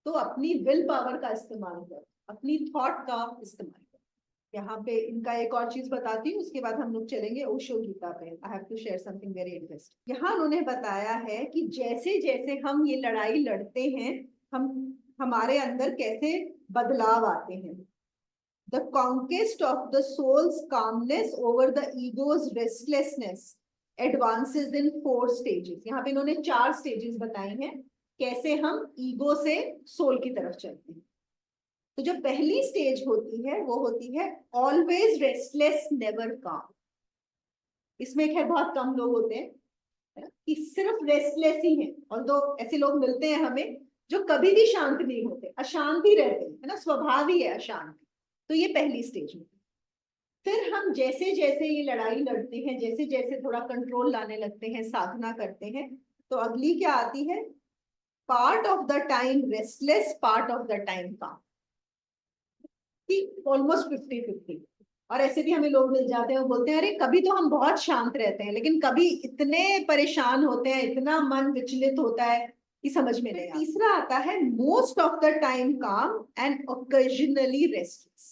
तो अपनी विल पावर का इस्तेमाल करो, अपनी थॉट का इस्तेमाल करो। यहाँ पे इनका एक और चीज बताती हूँ, उसके बाद हम लोग चलेंगे ओशो गीता पे। I have to share something very interesting. यहाँ उन्होंने बताया है कि जैसे जैसे हम ये लड़ाई लड़ते हैं, हम हमारे अंदर कैसे बदलाव आते हैं। The conquest of the soul's calmness over the ego's restlessness advances in 4 stages. यहाँ पे इन्होंने 4 स्टेजेस बताए हैं कैसे हम ईगो से सोल की तरफ चलते हैं। तो जो पहली स्टेज होती है वो होती है ऑलवेज रेस्टलेस नेवर काम। इसमें क्या बहुत कम लोग होते हैं कि सिर्फ रेस्टलेस ही हैं, और दो ऐसे लोग मिलते हैं हमें जो कभी भी शांत नहीं होते, अशांत ही रहते हैं, है ना, स्वभाव ही है अशांत। तो ये पहली स्टेज होती है। फिर हम जैसे जैसे ये लड़ाई लड़ते हैं, जैसे जैसे थोड़ा कंट्रोल लाने लगते हैं, साधना करते हैं, तो अगली क्या आती है, part of the time restless, part of the time काम, ऑलमोस्ट 50-50। और ऐसे भी हमें लोग मिल जाते हैं वो बोलते हैं अरे कभी तो हम बहुत शांत रहते हैं, लेकिन कभी इतने परेशान होते हैं, इतना मन विचलित होता है कि समझ में नहीं आता। तीसरा आता है मोस्ट ऑफ द टाइम काम एंड ओकेजनली रेस्टलेस।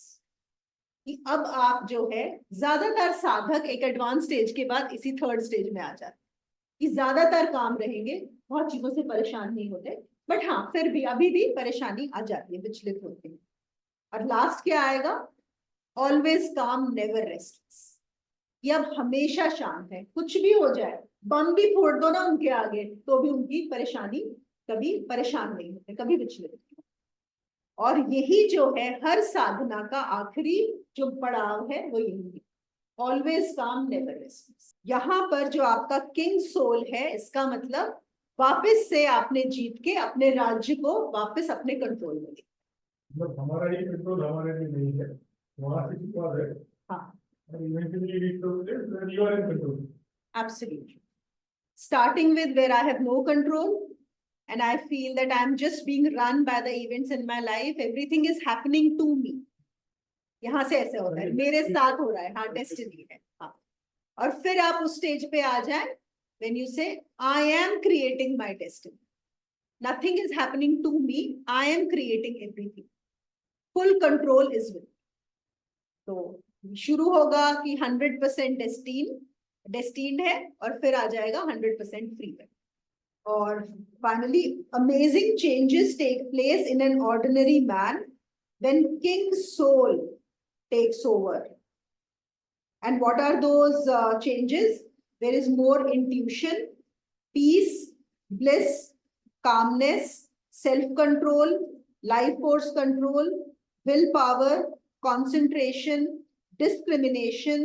कि अब आप जो है, ज्यादातर साधक एक एडवांस स्टेज के बाद इसी 3rd स्टेज में आ जाते हैं कि ज्यादातर काम रहेंगे, बहुत चीजों से परेशान नहीं होते, बट हाँ फिर भी अभी भी परेशानी आ जाती है, विचलित होते हैं। और लास्ट क्या आएगा, ऑलवेज काम नेवर रेस्टलेस। ये अब हमेशा शांत है, कुछ भी हो जाए, बम भी फोड़ दो ना उनके आगे तो भी उनकी परेशानी, कभी परेशान नहीं होते, कभी विचलित नहीं होते। और यही जो है हर साधना का आखिरी जो पड़ाव है वो यही है, ऑलवेज काम नेवर रेस्टलेस। यहाँ पर जो आपका किंग सोल है, इसका मतलब वापस से आपने जीत के अपने राज्य को वापस अपने कंट्रोल में लिया। मतलब हमारा ये कंट्रोल हमारे में नहीं है, वहां से की बात है। हाँ, और eventually reach to that you are in control. absolutely. Starting with where I have no control and I feel that I'm just being run by the events in my life, everything is happening to me. यहाँ से ऐसे होता है, मेरे साथ हो रहा है, हाँ डेस्टिनी है। हाँ, और फिर आप उस स्टेज पे आ जाए when you say I am creating my destiny, nothing is happening to me, I am creating everything, full control is with me। तो शुरू होगा कि 100% डेस्टीन्ड है, और फिर आ जाएगा 100% फ्री है। और finally amazing changes take place in an ordinary man when king soul takes over. And what are those changes? There is more intuition, peace, bliss, calmness, self-control, life force control, willpower, concentration, discrimination,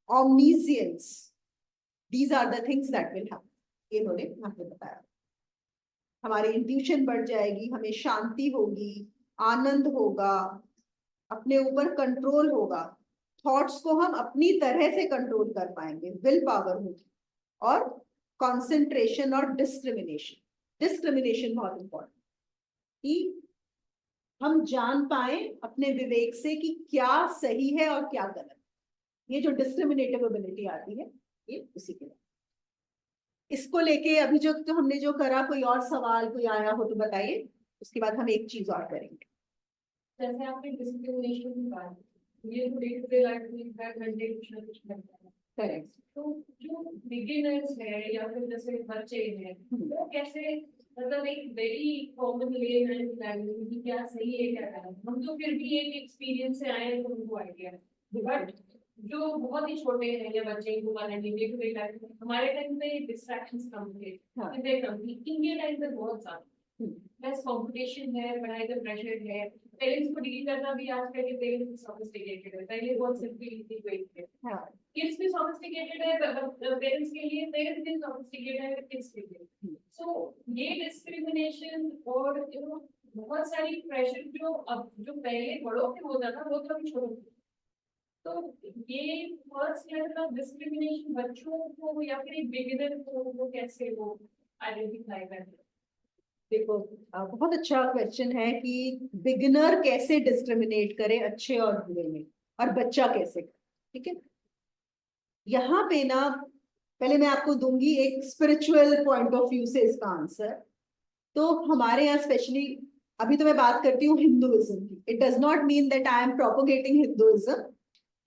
omniscience. These are the things that will happen. इन्होंने आपको बताया। हमारी intuition बढ़ जाएगी, हमें शांति होगी, आनंद होगा, अपने ऊपर कंट्रोल होगा, थॉट्स को हम अपनी तरह से कंट्रोल कर पाएंगे, विल पावर होगी, और कंसंट्रेशन और डिस्क्रिमिनेशन बहुत इंपॉर्टेंट, कि हम जान पाए अपने विवेक से कि क्या सही है और क्या गलत। ये जो डिस्क्रिमिनेटिव एबिलिटी आती है, ये उसी के लिए। इसको लेके अभी जो तो हमने जो करा, कोई और सवाल कोई आया हो तो बताइए, उसके बाद हम एक चीज और करेंगे। जैसे आपने डिस्क्रिमिनेशन की बात की, ये तो डे टू डे लाइफ में हर घंटे कुछ ना कुछ करता है। करेक्ट। तो जो बिगिनर्स है या फिर जैसे बच्चे हैं, वो कैसे, मतलब एक वेरी कॉमन ले लैंग्वेज कि क्या सही है क्या गलत। हम तो फिर भी एक एक्सपीरियंस से आए हैं तो उनको आइडिया है, बट जो बहुत ही छोटे हैं या बच्चे को डे टू डे लाइफ में, हमारे टाइम पे डिस्ट्रैक्शंस कम थे, इनके टाइम पे बहुत ज्यादा प्लस कंपटीशन है, पढ़ाई का प्रेशर है, पेरेंट्स को डील करना भी आजकल के पेरेंट्स सोफिस्टिकेटेड है, पहले बहुत सिंपल इजी वे थे। किड्स भी सोफिस्टिकेटेड है, पेरेंट्स के लिए, पेरेंट्स भी सोफिस्टिकेटेड है किड्स के लिए। सो ये डिस्क्रिमिनेशन और बहुत सारी प्रेशर जो अब जो पहले बड़ों पे होता था वो तो अभी छोड़ो। तो ये फर्स्ट लेवल ऑफ डिस्क्रिमिनेशन बच्चों को या फिर बिगिनर को वो कैसे वो आइडेंटिफाई करते? देखो, बहुत अच्छा क्वेश्चन है कि बिगिनर कैसे डिस्क्रिमिनेट करे अच्छे और बुरे में, और बच्चा कैसे करे। ठीक है, यहाँ पे ना पहले मैं आपको दूंगी एक स्पिरिचुअल पॉइंट ऑफ व्यू से इसका आंसर। तो हमारे यहाँ स्पेशली अभी तो मैं बात करती हूँ हिंदुइज्म की, it does not mean that I am propagating Hinduism.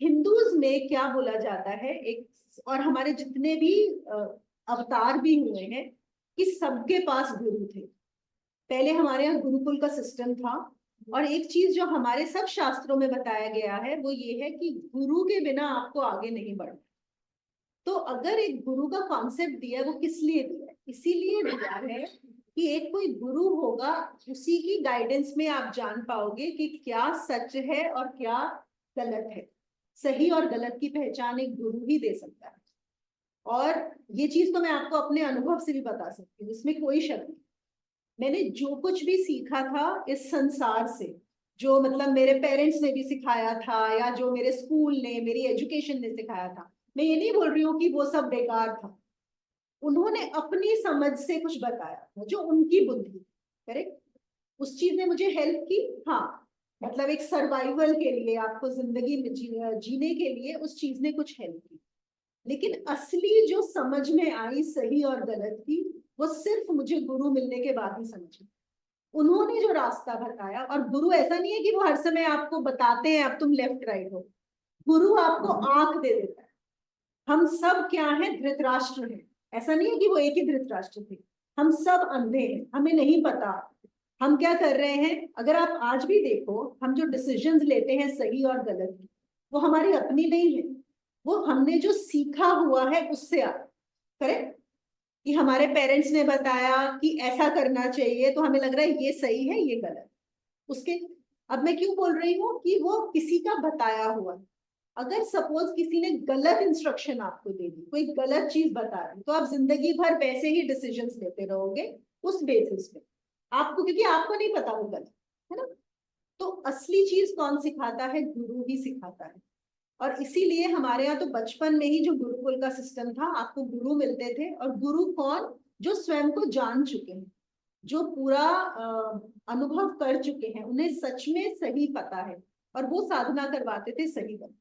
Hindus में क्या बोला जाता है, एक, और हमारे जितने भी अवतार भी हुए हैं, कि सबके पास गुरु थे। पहले हमारे यहाँ गुरुकुल का सिस्टम था, और एक चीज जो हमारे सब शास्त्रों में बताया गया है वो ये है कि गुरु के बिना आपको आगे नहीं बढ़ना। तो अगर एक गुरु का कॉन्सेप्ट दिया है, वो किस लिए दिया है? इसीलिए दिया है कि एक कोई गुरु होगा, उसी की गाइडेंस में आप जान पाओगे कि क्या सच है और क्या गलत है। सही और गलत की पहचान एक गुरु ही दे सकता है। और ये चीज तो मैं आपको अपने अनुभव से भी बता सकती हूँ, इसमें कोई शक नहीं। मैंने जो कुछ भी सीखा था इस संसार से, जो मतलब मेरे पेरेंट्स ने भी सिखाया था, या जो मेरे स्कूल ने, मेरी एजुकेशन ने सिखाया था, मैं ये नहीं बोल रही हूँ कि वो सब बेकार था। उन्होंने अपनी समझ से कुछ बताया था, जो उनकी बुद्धि, करेक्ट, उस चीज ने मुझे हेल्प की। हाँ, मतलब एक सर्वाइवल के लिए, आपको जिंदगी में जीने के लिए उस चीज ने कुछ हेल्प की। लेकिन असली जो समझ में आई सही और गलत की, वो सिर्फ मुझे गुरु मिलने के बाद ही समझी। उन्होंने जो रास्ता बताया, और गुरु ऐसा नहीं है कि वो हर समय आपको बताते हैं अब तुम लेफ्ट राइट हो। गुरु आपको आंख दे देता है। हम सब क्या है, धृतराष्ट्र हैं। ऐसा नहीं है कि वो एक ही धृतराष्ट्र थे। हम सब अंधे हैं, हमें नहीं पता हम क्या कर रहे हैं। अगर आप आज भी देखो, हम जो डिसीजंस लेते हैं सही और गलत की, वो हमारी अपनी नहीं है, वो हमने जो सीखा हुआ है उससे आ, करेक्ट, कि हमारे पेरेंट्स ने बताया कि ऐसा करना चाहिए, तो हमें लग रहा है ये सही है ये गलत। उसके, अब मैं क्यों बोल रही हूँ कि वो किसी का बताया हुआ। अगर सपोज किसी ने गलत इंस्ट्रक्शन आपको दे दी, कोई गलत चीज बता दी, तो आप जिंदगी भर वैसे ही डिसीजंस लेते रहोगे उस बेसिस पे, आपको, क्योंकि आपको नहीं पता वो गलत है ना। तो असली चीज कौन सिखाता है? गुरु ही सिखाता है। और इसीलिए हमारे यहाँ तो बचपन में ही जो गुरुकुल का सिस्टम था, आपको गुरु मिलते थे। और गुरु कौन? जो स्वयं को जान चुके हैं, जो पूरा अनुभव कर चुके हैं, उन्हें सच में सही पता है, और वो साधना करवाते थे सही बन।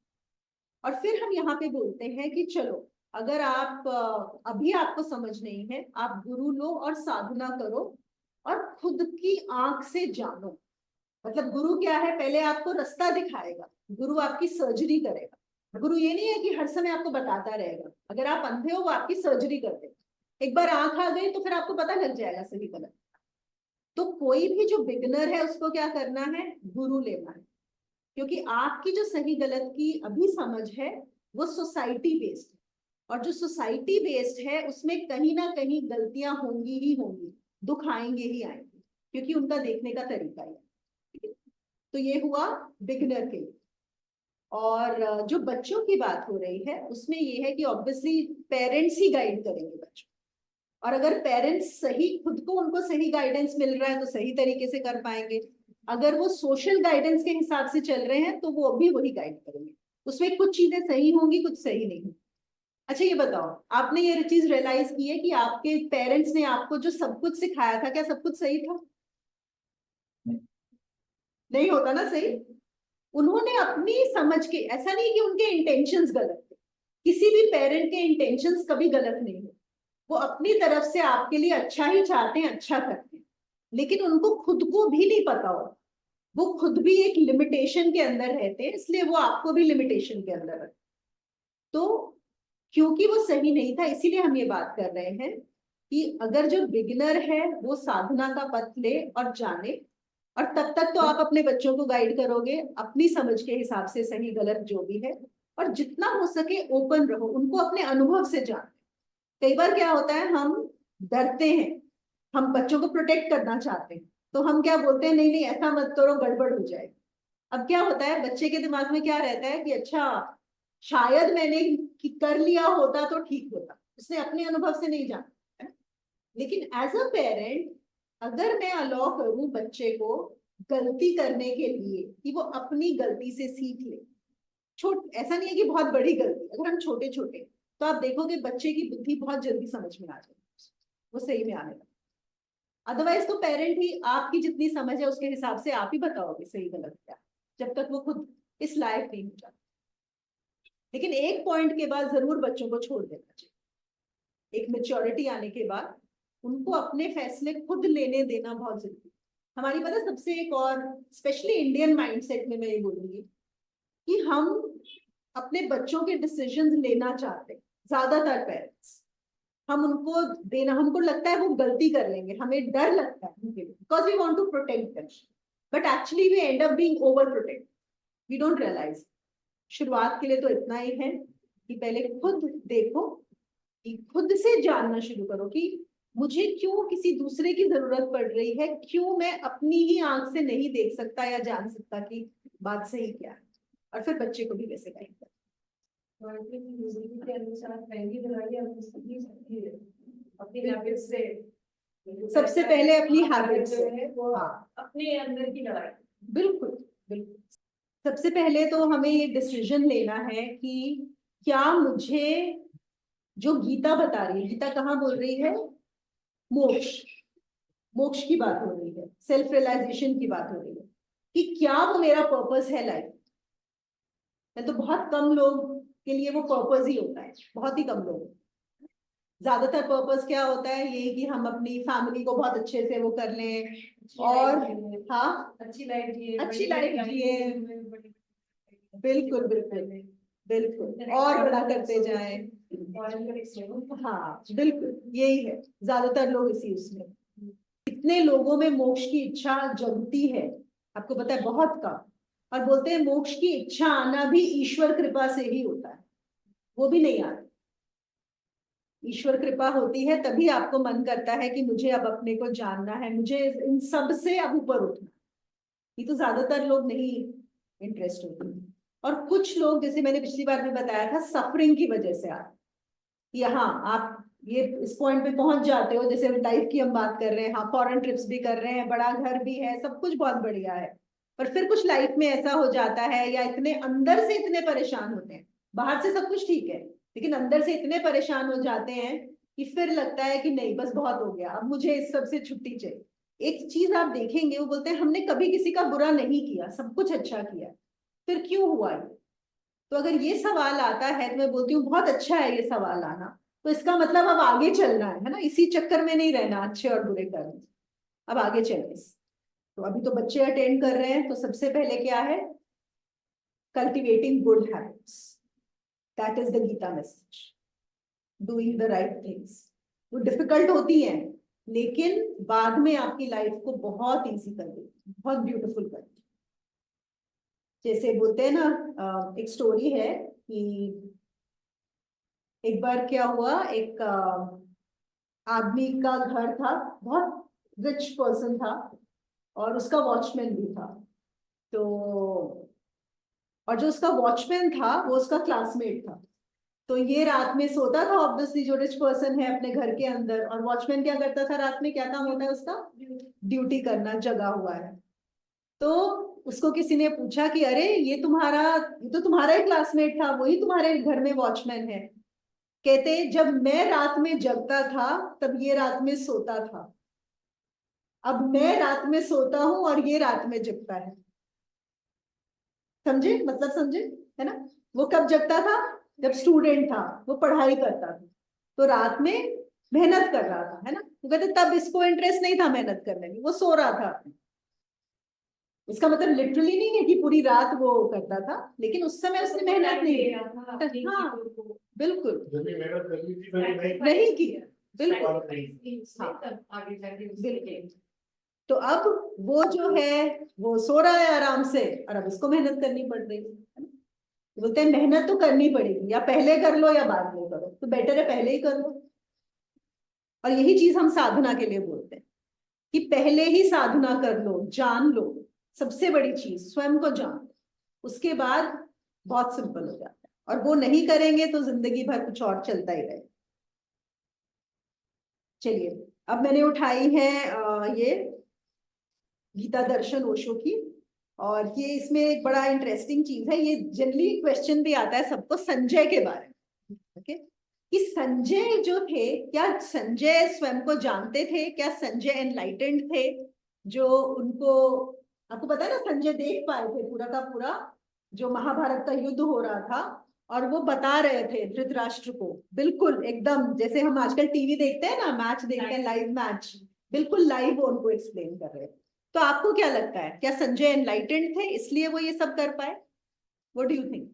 और फिर हम यहाँ पे बोलते हैं कि चलो, अगर आप अभी आपको समझ नहीं है, आप गुरु लो और साधना करो, और खुद की आंख से जानो। मतलब गुरु क्या है? पहले आपको रास्ता दिखाएगा, गुरु आपकी सर्जरी करेगा। गुरु ये नहीं है कि हर समय आपको बताता रहेगा। अगर आप अंधे हो, वो आपकी सर्जरी कर देगा। एक बार आंख आ गई तो फिर आपको पता लग जाएगा सही गलत। तो कोई भी जो बिगिनर है, उसको क्या करना है? गुरु लेना है। क्योंकि आपकी जो सही गलत की अभी समझ है, वो सोसाइटी बेस्ड है। और जो सोसाइटी बेस्ड है, उसमें कहीं ना कहीं गलतियां होंगी ही होंगी, दुख आएंगे ही आएंगे, क्योंकि उनका देखने का तरीका है। ठीक है? तो ये हुआ बिगिनर के लिए। और जो बच्चों की बात हो रही है, उसमें ये है कि ऑब्वियसली पेरेंट्स ही गाइड करेंगे बच्चों। और अगर पेरेंट्स सही, खुद को उनको सही गाइडेंस मिल रहा है, तो सही तरीके से कर पाएंगे। अगर वो सोशल गाइडेंस के हिसाब से चल रहे हैं, तो वो भी वही गाइड करेंगे। उसमें कुछ चीजें सही होंगी, कुछ सही नहीं। अच्छा, ये बताओ, आपने ये चीज रियलाइज की है कि आपके पेरेंट्स ने आपको जो सब कुछ सिखाया था, क्या सब कुछ सही था? नहीं होता ना सही। उन्होंने अपनी समझ के, ऐसा नहीं कि उनके इंटेंशंस गलत थे। किसी भी पेरेंट के इंटेंशंस कभी गलत नहीं है। वो अपनी तरफ से आपके लिए अच्छा ही चाहते हैं, अच्छा करते हैं। लेकिन उनको खुद को भी नहीं पता होता। वो खुद भी एक लिमिटेशन के अंदर रहते हैं, इसलिए वो आपको भी लिमिटेशन के अंदर रखते। तो क्योंकि वो सही नहीं था, इसीलिए हम ये बात कर रहे हैं कि अगर जो बिगिनर है वो साधना का पथ ले और जाने। और तब तक तो आप अपने बच्चों को गाइड करोगे अपनी समझ के हिसाब से, सही गलत जो भी है। और जितना हो सके ओपन रहो, उनको अपने अनुभव से जान। कई बार क्या होता है, हम डरते हैं, हम बच्चों को प्रोटेक्ट करना चाहते हैं, तो हम क्या बोलते हैं, नहीं नहीं ऐसा मत करो, गड़बड़ हो जाए। अब क्या होता है, बच्चे के दिमाग में क्या रहता है कि अच्छा, शायद मैंने कर लिया होता तो ठीक होता। उसने अपने अनुभव से नहीं जाना है। लेकिन एज अ पेरेंट, अगर मैं अलाउ करूं बच्चे को गलती करने के लिए, कि वो अपनी गलती से सीख ले, ऐसा नहीं है कि बहुत बड़ी गलती, अगर हम छोटे छोटे, तो आप देखोगे बच्चे की बुद्धि बहुत जल्दी समझ में आ जाएगी, वो सही में आने लगता। अदरवाइज तो पेरेंट ही, आपकी जितनी समझ है उसके हिसाब से आप ही बताओगे सही गलत क्या, जब तक वो खुद इस लायक नहीं हो जाता। लेकिन एक पॉइंट के बाद जरूर बच्चों को छोड़ देना चाहिए। एक मेच्योरिटी आने के बाद उनको अपने फैसले खुद लेने देना बहुत जरूरी है। हमारी पता सबसे एक और, स्पेशली इंडियन माइंडसेट में मैं ये बोलूंगी कि हम अपने बच्चों के डिसीजंस लेना चाहते हैं, ज्यादातर पेरेंट्स। हम उनको देना, हमको लगता है वो गलती कर लेंगे, हमें डर लगता है उनके लिए, because we want to protect them, but actually we end up being over protect, we don't realise. शुरुआत के लिए तो इतना ही है कि पहले खुद देखो, कि खुद से जानना शुरू करो कि मुझे क्यों किसी दूसरे की जरूरत पड़ रही है, क्यों मैं अपनी ही आंख से नहीं देख सकता या जान सकता कि बात सही क्या है, और फिर बच्चे को भी वैसे गाइड करो। के अनुसार पहली दवाई अपनी हैबिट से, सबसे पहले अपनी हैबिट जो से, है वो हाँ अपने अंदर की दवाई। बिल्कुल बिल्कुल। सबसे पहले तो हमें ये डिसीजन लेना है कि क्या मुझे, जो गीता बता रही है, गीता कहाँ बोल रही है, मोक्ष, मोक्ष की बात हो रही है, सेल्फ रियलाइजेशन की बात हो रही है, कि क्या वो मेरा पर्पस है लाइफ में। तो बहुत कम लोग के लिए वो पर्पस ही होता है, बहुत ही कम लोग। ज्यादातर पर्पस क्या होता है, ये कि हम अपनी फैमिली को बहुत अच्छे से वो कर लें, और हाँ अच्छी लाइफ जिए, अच्छी लाइफ जिए, बिल्कुल बिल्कुल बिल्कुल, और बड़ा करते जाएं, हाँ बिल्कुल यही है, ज्यादातर लोग इसी उसमें। कितने लोगों में मोक्ष की इच्छा जगती है, आपको पता है, बहुत कम। और बोलते हैं मोक्ष की इच्छा आना भी ईश्वर कृपा से ही होता है, वो भी नहीं आता। ईश्वर कृपा होती है तभी आपको मन करता है कि मुझे अब अपने को जानना है, मुझे इन सब से अब ऊपर उठना। ये तो ज्यादातर लोग नहीं इंटरेस्ट होते हैं। और कुछ लोग, जैसे मैंने पिछली बार भी बताया था, सफरिंग की वजह से आते, यहाँ आप ये इस पॉइंट पे पहुंच जाते हो, जैसे लाइफ की हम बात कर रहे हैं, हाँ फॉरेन ट्रिप्स भी कर रहे हैं, बड़ा घर भी है, सब कुछ बहुत बढ़िया है, पर फिर कुछ लाइफ में ऐसा हो जाता है, या इतने अंदर से इतने परेशान होते हैं, बाहर से सब कुछ ठीक है लेकिन अंदर से इतने परेशान हो जाते हैं कि फिर लगता है कि नहीं बस बहुत हो गया, अब मुझे इस सब से छुट्टी चाहिए। एक चीज आप देखेंगे, वो बोलते हैं हमने कभी किसी का बुरा नहीं किया, सब कुछ अच्छा किया, फिर क्यों हुआ ये? तो अगर ये सवाल आता है तो मैं बोलती हूँ बहुत अच्छा है ये सवाल आना, तो इसका मतलब अब आगे चलना है ना, इसी चक्कर में नहीं रहना अच्छे और बुरे कर्म, अब आगे चलने। तो अभी तो बच्चे अटेंड कर रहे हैं, तो सबसे पहले क्या है, cultivating good habits, that is the Gita message, doing the right things. वो डिफिकल्ट होती हैं लेकिन बाद में आपकी लाइफ को बहुत इजी कर देती, बहुत ब्यूटीफुल कर देती। जैसे बोलते हैं ना, एक स्टोरी है कि एक बार क्या हुआ, एक आदमी का घर था, बहुत रिच पर्सन था, और उसका वॉचमैन भी था। तो और जो उसका वॉचमैन था वो उसका क्लासमेट था। तो ये रात में सोता था, ऑब्वियसली जो रिच पर्सन है अपने घर के अंदर, और वॉचमैन क्या करता था रात में, क्या काम होता है उसका, ड्यूटी करना, जगा हुआ है। तो उसको किसी ने पूछा कि अरे ये तो तुम्हारा ही क्लासमेट था, वही तुम्हारे घर में वॉचमैन है। कहते जब मैं रात में जगता था तब ये रात में सोता था, अब मैं रात में सोता हूं और ये रात में जगता है। समझे मतलब, समझे है ना? वो कब जगता था, जब स्टूडेंट था, वो पढ़ाई करता था, तो रात में मेहनत कर रहा था, है ना? वो कहते तब इसको इंटरेस्ट नहीं था मेहनत करने में, वो सो रहा था। इसका मतलब लिटरली नहीं है कि पूरी रात वो करता था, लेकिन उस समय उसने मेहनत नहीं की। हाँ बिल्कुल जब भी मेहनत करनी थी तभी नहीं किया, बिल्कुल बिल्कुल। तो अब वो जो है वो सो रहा है आराम से, और अब इसको मेहनत करनी पड़ रही है। बोलते हैं मेहनत तो करनी पड़ेगी, या पहले कर लो या बाद में करो, तो बेटर है पहले ही कर लो। और यही चीज हम साधना के लिए बोलते हैं कि पहले ही साधना कर लो, जान लो, सबसे बड़ी चीज स्वयं को जान लो, उसके बाद बहुत सिंपल हो जाता है। और वो नहीं करेंगे तो जिंदगी भर कुछ और चलता ही रहेगा। चलिए, अब मैंने उठाई है ये गीता दर्शन ओशो की, और ये इसमें एक बड़ा इंटरेस्टिंग चीज है, ये जनरली क्वेश्चन भी आता है सबको संजय के बारे में, ओके, कि संजय जो थे, क्या संजय स्वयं को जानते थे, क्या संजय एनलाइटेंड थे, जो उनको, आपको पता है ना, संजय देख पाए थे पूरा का पूरा जो महाभारत का युद्ध हो रहा था, और वो बता रहे थे धृतराष्ट्र को, बिल्कुल एकदम जैसे हम आजकल टीवी देखते हैं ना, मैच देखते हैं, लाइव मैच, बिल्कुल लाइव वो उनको एक्सप्लेन कर रहे थे। तो आपको क्या लगता है, क्या संजय एनलाइटेंड थे इसलिए वो ये सब कर पाए? What do you think?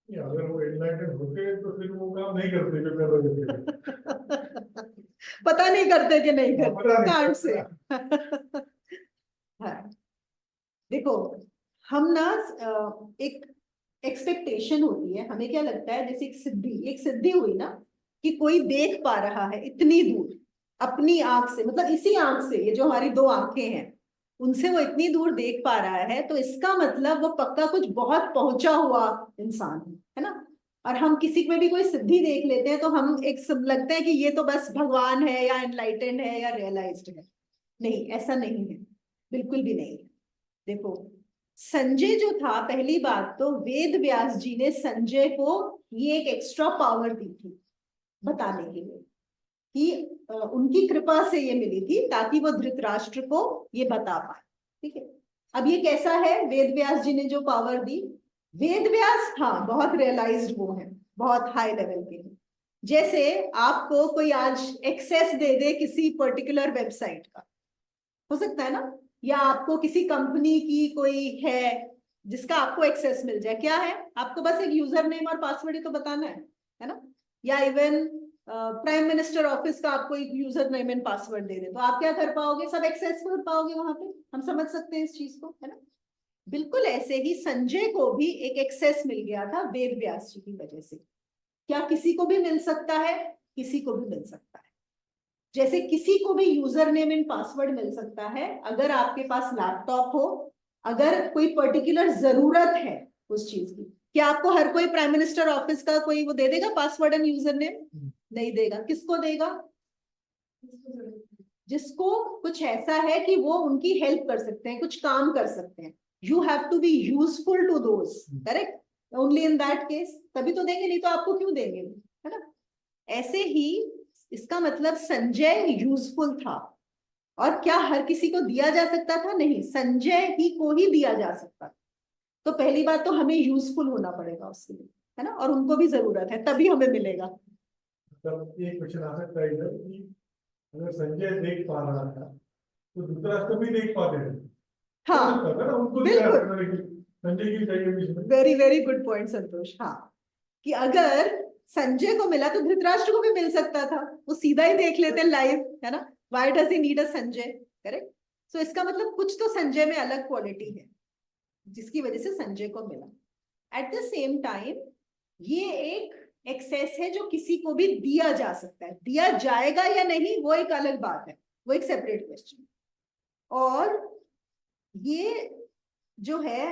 अगर वो एनलाइटेड होते तो फिर वो काम नहीं करते जो कर रहे थे। पता नहीं करते कि नहीं पता करते, नहीं कांट से। चलता। हाँ, देखो, हम ना एक एक्सपेक्टेशन होती है, हमें क्या लगता है, जैसे एक सिद्धि हुई ना, कि कोई देख पा रहा है इतनी दूर अपनी आंख से, मतलब इसी आंख से, ये जो हमारी दो आंखें हैं उनसे वो इतनी दूर देख पा रहा है, तो इसका मतलब वो पक्का कुछ बहुत पहुंचा हुआ इंसान है ना। और हम किसी में भी कोई सिद्धि देख लेते हैं तो हम एक सब लगता है कि ये तो बस भगवान है या एनलाइटेंड है या रियलाइज्ड है। नहीं, ऐसा नहीं है, बिल्कुल भी नहीं है। देखो, संजय जो था, पहली बात तो वेद व्यास जी ने संजय को ये एक एक्स्ट्रा पावर दी थी बताने के लिए कि उनकी कृपा से ये मिली थी ताकि वो धृतराष्ट्र को ये बता पाए। ठीक है, अब ये कैसा है, वेद व्यास जी ने जो पावर दी, वेद व्यास हाँ बहुत रियलाइज्ड वो है, बहुत हाई लेवल के हैं। जैसे आपको कोई आज एक्सेस दे दे किसी पर्टिकुलर वेबसाइट का, हो सकता है ना, या आपको किसी कंपनी की कोई है जिसका आपको एक्सेस मिल जाए, क्या है, आपको बस एक यूजर नेम और पासवर्ड ही तो बताना है ना। या इवन प्राइम मिनिस्टर ऑफिस का आपको एक यूजर नेम एंड पासवर्ड दे दे, तो आप क्या कर पाओगे, सब एक्सेस कर पाओगे वहां पे। हम समझ सकते हैं इस चीज को, है ना। बिल्कुल ऐसे ही संजय को भी एक एक्सेस मिल गया था वेद व्यास जी की वजह से। क्या किसी को भी मिल सकता है, किसी को भी मिल सकता है। जैसे किसी को भी यूजर नेम एंड पासवर्ड मिल सकता है अगर आपके पास लैपटॉप हो, अगर कोई पर्टिकुलर जरूरत है उस चीज की। क्या आपको हर कोई प्राइम मिनिस्टर ऑफिस का कोई वो दे देगा पासवर्ड एंड यूजर नेम? नहीं देगा। किसको देगा? जिसको कुछ ऐसा है कि वो उनकी हेल्प कर सकते हैं, कुछ काम कर सकते हैं। You have to be useful to those, correct, only in that case तभी तो देंगे, नहीं तो आपको क्यों देंगे, है ना। ऐसे ही इसका मतलब संजय यूजफुल था। और क्या हर किसी को दिया जा सकता था? नहीं, संजय ही को ही दिया जा सकता। तो पहली बात तो हमें यूजफुल होना पड़ेगा उसके लिए, है ना, और उनको भी जरूरत है तभी हमें मिलेगा। तब एक क्वेश्चन आ सकता है इधर कि अगर संजय देख पा रहा था तो धृतराष्ट्र भी देख पाते थे। हाँ, हो सकता था ना, उनको दिया बिल्कुल, करने की संजय की चाहिए भी इसमें। वेरी वेरी गुड पॉइंट संतोष। हाँ, कि अगर संजय को मिला तो धृतराष्ट्र को भी मिल सकता था, वो सीधा ही देख लेते लाइव, है ना। Why does he need a Sanjay, correct. So इसका मतलब कुछ तो संजय में अलग क्वालिटी है जिसकी वजह से संजय को मिला। एट द सेम टाइम ये एक एक्सेस है जो किसी को भी दिया जा सकता है, दिया जाएगा या नहीं वो एक अलग बात है, वो एक सेपरेट क्वेश्चन। और ये जो है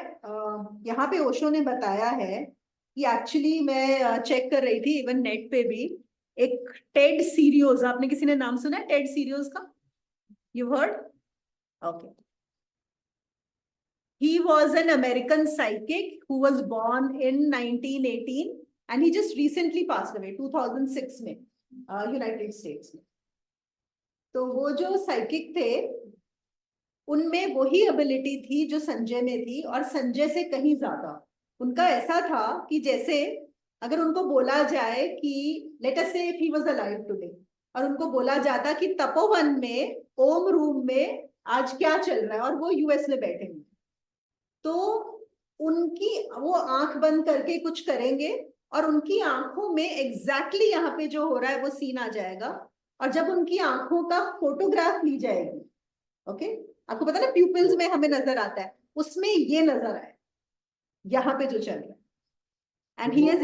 यहाँ पे ओशो ने बताया है कि एक्चुअली मैं चेक कर रही थी इवन नेट पे भी, एक टेड सीरियोस, आपने किसी ने नाम सुना है टेड सीरियोस का? You heard? Okay, he was an American psychic who was born in 1918 and he just recently passed away 2006 में यूनाइटेड स्टेट्स में। तो वो जो साइकिक थे उनमें वही एबिलिटी थी जो संजय में थी, और संजय से कहीं ज्यादा। उनका ऐसा था कि जैसे अगर उनको बोला जाए कि लेट अस से if he was alive today, और उनको बोला जाता कि तपोवन में ओम रूम में आज क्या चल रहा है, और वो यूएस में बैठे हैं, तो उनकी वो आंख बंद करके कुछ करेंगे और उनकी आंखों में एग्जैक्टली यहाँ पे जो हो रहा है वो सीन आ जाएगा। और जब उनकी आंखों का फोटोग्राफ ली जाएगी, ओके, आपको पता ना प्यूपिल्स में हमें नजर आता है, उसमें ये नजर आए यहाँ पे जो चल रहा है। एंड ही इज,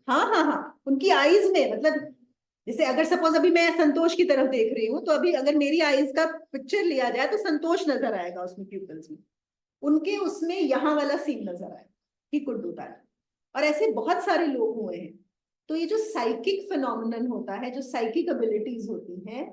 हाँ हाँ हाँ, उनकी आईज में, मतलब जैसे अगर सपोज अभी मैं संतोष की तरफ देख रही हूँ, तो अभी अगर मेरी आईज का पिक्चर लिया जाए तो संतोष नजर आएगा उसमें प्यूपिल्स में, उनके उसमें यहाँ वाला सीन नजर आए, ही कुड डू दैट। और ऐसे बहुत सारे लोग हुए हैं। तो ये जो साइकिक फिनोमिनन होता है, जो साइकिक एबिलिटीज होती हैं,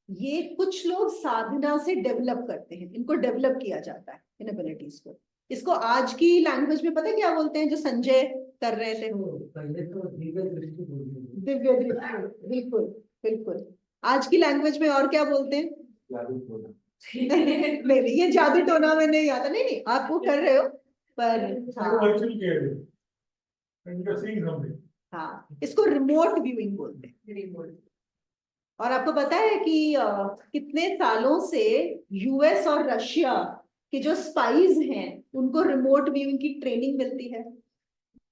ये कुछ लोग साधना से डेवलप करते हैं, इनको डेवलप किया जाता है इन एबिलिटीज को। इसको आज की लैंग्वेज में पता है क्या बोलते हैं जो संजय कर रहे थे? पहले तो दिव्य दृष्टि बोलते थे। दिव्य दृष्टि, बिल्कुल बिल्कुल। आज की लैंग्वेज में और क्या बोलते हैं? जादू टोना। नहीं नहीं, ये जादू टोना में नहीं आता, नहीं नहीं, आप वो कर रहे हो पर हाँ, वर्चुअल किया है इनका सीन हमने। हाँ, इसको रिमोट व्यूइंग बोलते हैं। और आपको पता है कि कितने सालों से यूएस और रशिया के जो स्पाइज हैं उनको रिमोट व्यूइंग की ट्रेनिंग मिलती है।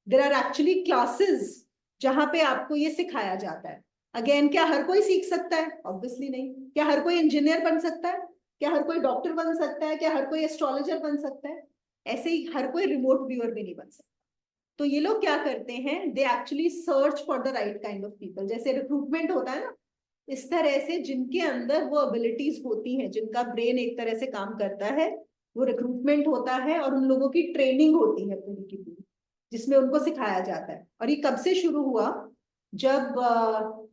देयर आर एक्चुअली क्लासेस जहां पे आपको ये सिखाया जाता है। अगेन, क्या हर कोई सीख सकता है? ऑब्वियसली नहीं। क्या हर कोई इंजीनियर बन सकता है? क्या हर कोई डॉक्टर बन सकता है? क्या हर कोई एस्ट्रोलॉजर बन सकता है? ऐसे ही हर कोई रिमोट व्यूअर भी नहीं बन सकता। तो ये लोग क्या करते हैं, they actually search for the right kind of people. जैसे रिक्रूटमेंट होता है ना, इस तरह से जिनके अंदर वो एबिलिटीज होती हैं, जिनका ब्रेन एक तरह से काम करता है, वो रिक्रूटमेंट होता है और उन लोगों की ट्रेनिंग होती है पूरी की पूरी, जिसमें उनको सिखाया जाता है। और ये कब से शुरू हुआ? जब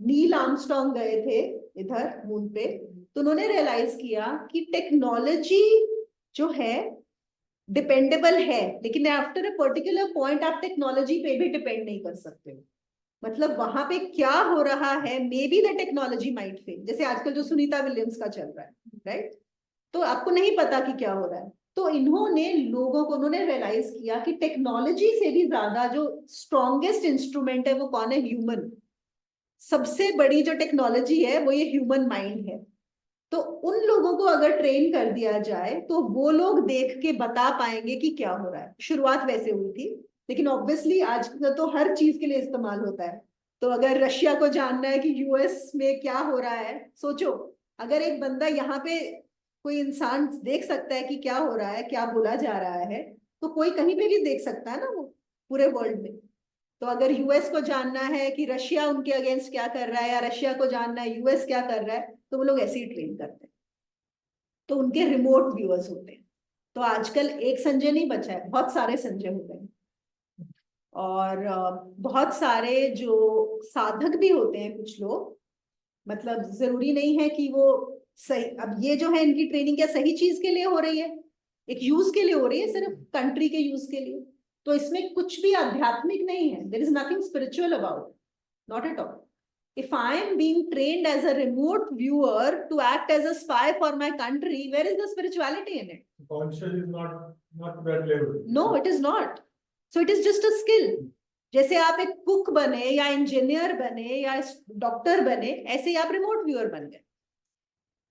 नील आर्मस्ट्रांग गए थे इधर मून पे, तो उन्होंने रियलाइज किया कि टेक्नोलॉजी जो है डिपेंडेबल है, लेकिन आफ्टर अ पर्टिकुलर पॉइंट आप टेक्नोलॉजी पे भी डिपेंड नहीं कर सकते हो। मतलब वहां पे क्या हो रहा है, may be the technology might fail. जैसे आजकल जो सुनीता विलियम्स का चल रहा है, राइट? तो आपको नहीं पता कि क्या हो रहा है। तो इन्होंने लोगों को, उन्होंने रियलाइज किया कि टेक्नोलॉजी से भी ज्यादा जो स्ट्रॉन्गेस्ट इंस्ट्रूमेंट है वो कौन है? ह्यूमन। सबसे बड़ी जो टेक्नोलॉजी है वो ये ह्यूमन माइंड है। तो उन लोगों को अगर ट्रेन कर दिया जाए तो वो लोग देख के बता पाएंगे कि क्या हो रहा है। शुरुआत वैसे हुई थी, लेकिन ऑब्वियसली आज तो हर चीज के लिए इस्तेमाल होता है। तो अगर रशिया को जानना है कि यूएस में क्या हो रहा है, सोचो, अगर एक बंदा यहाँ पे, कोई इंसान देख सकता है कि क्या हो रहा है, क्या बोला जा रहा है, तो कोई कहीं पे भी देख सकता है ना, वो पूरे वर्ल्ड में। तो अगर यूएस को जानना है कि रशिया उनके अगेंस्ट क्या कर रहा है, या रशिया को जानना है यूएस क्या कर रहा है, तो वो लोग ऐसे ही ट्रेन करते हैं। तो उनके रिमोट व्यूअर्स होते हैं। तो आजकल एक संजय नहीं बचा है, बहुत सारे संजय हो गए। और बहुत सारे जो साधक भी होते हैं कुछ लोग, मतलब जरूरी नहीं है कि वो सही। अब ये जो है इनकी ट्रेनिंग क्या सही चीज के लिए हो रही है? एक यूज के लिए हो रही है, सिर्फ कंट्री के यूज के लिए। तो इसमें कुछ भी आध्यात्मिक नहीं है। There is nothing spiritual about, not at all. If I am being trained as a remote viewer to act as a spy for my country, where is the spirituality in it? Conscious is not to that level. No, it is not. So it is just a skill. जैसे आप एक cook बने या engineer बने या doctor बने, ऐसे ही आप रिमोट व्यूअर बन गए।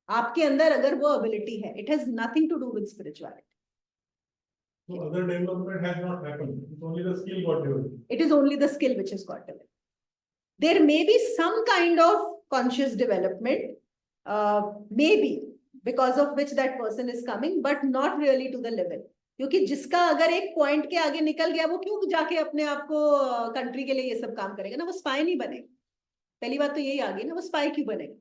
आपके अंदर अगर वो एबिलिटी है, it has nothing to do with spirituality. So other development has not happened. It's only the skill got developed. It is only the skill which has got developed. There may be some kind of conscious development, maybe because of which that person is coming, but not really to the level. क्योंकि जिसका अगर एक point के आगे निकल गया, वो क्यों जाके अपने आप को कंट्री के लिए ये सब काम करेगा ना? वो स्पाई नहीं बनेगा। पहली बात तो यही आ गई ना, वो स्पाई क्यों बनेगा?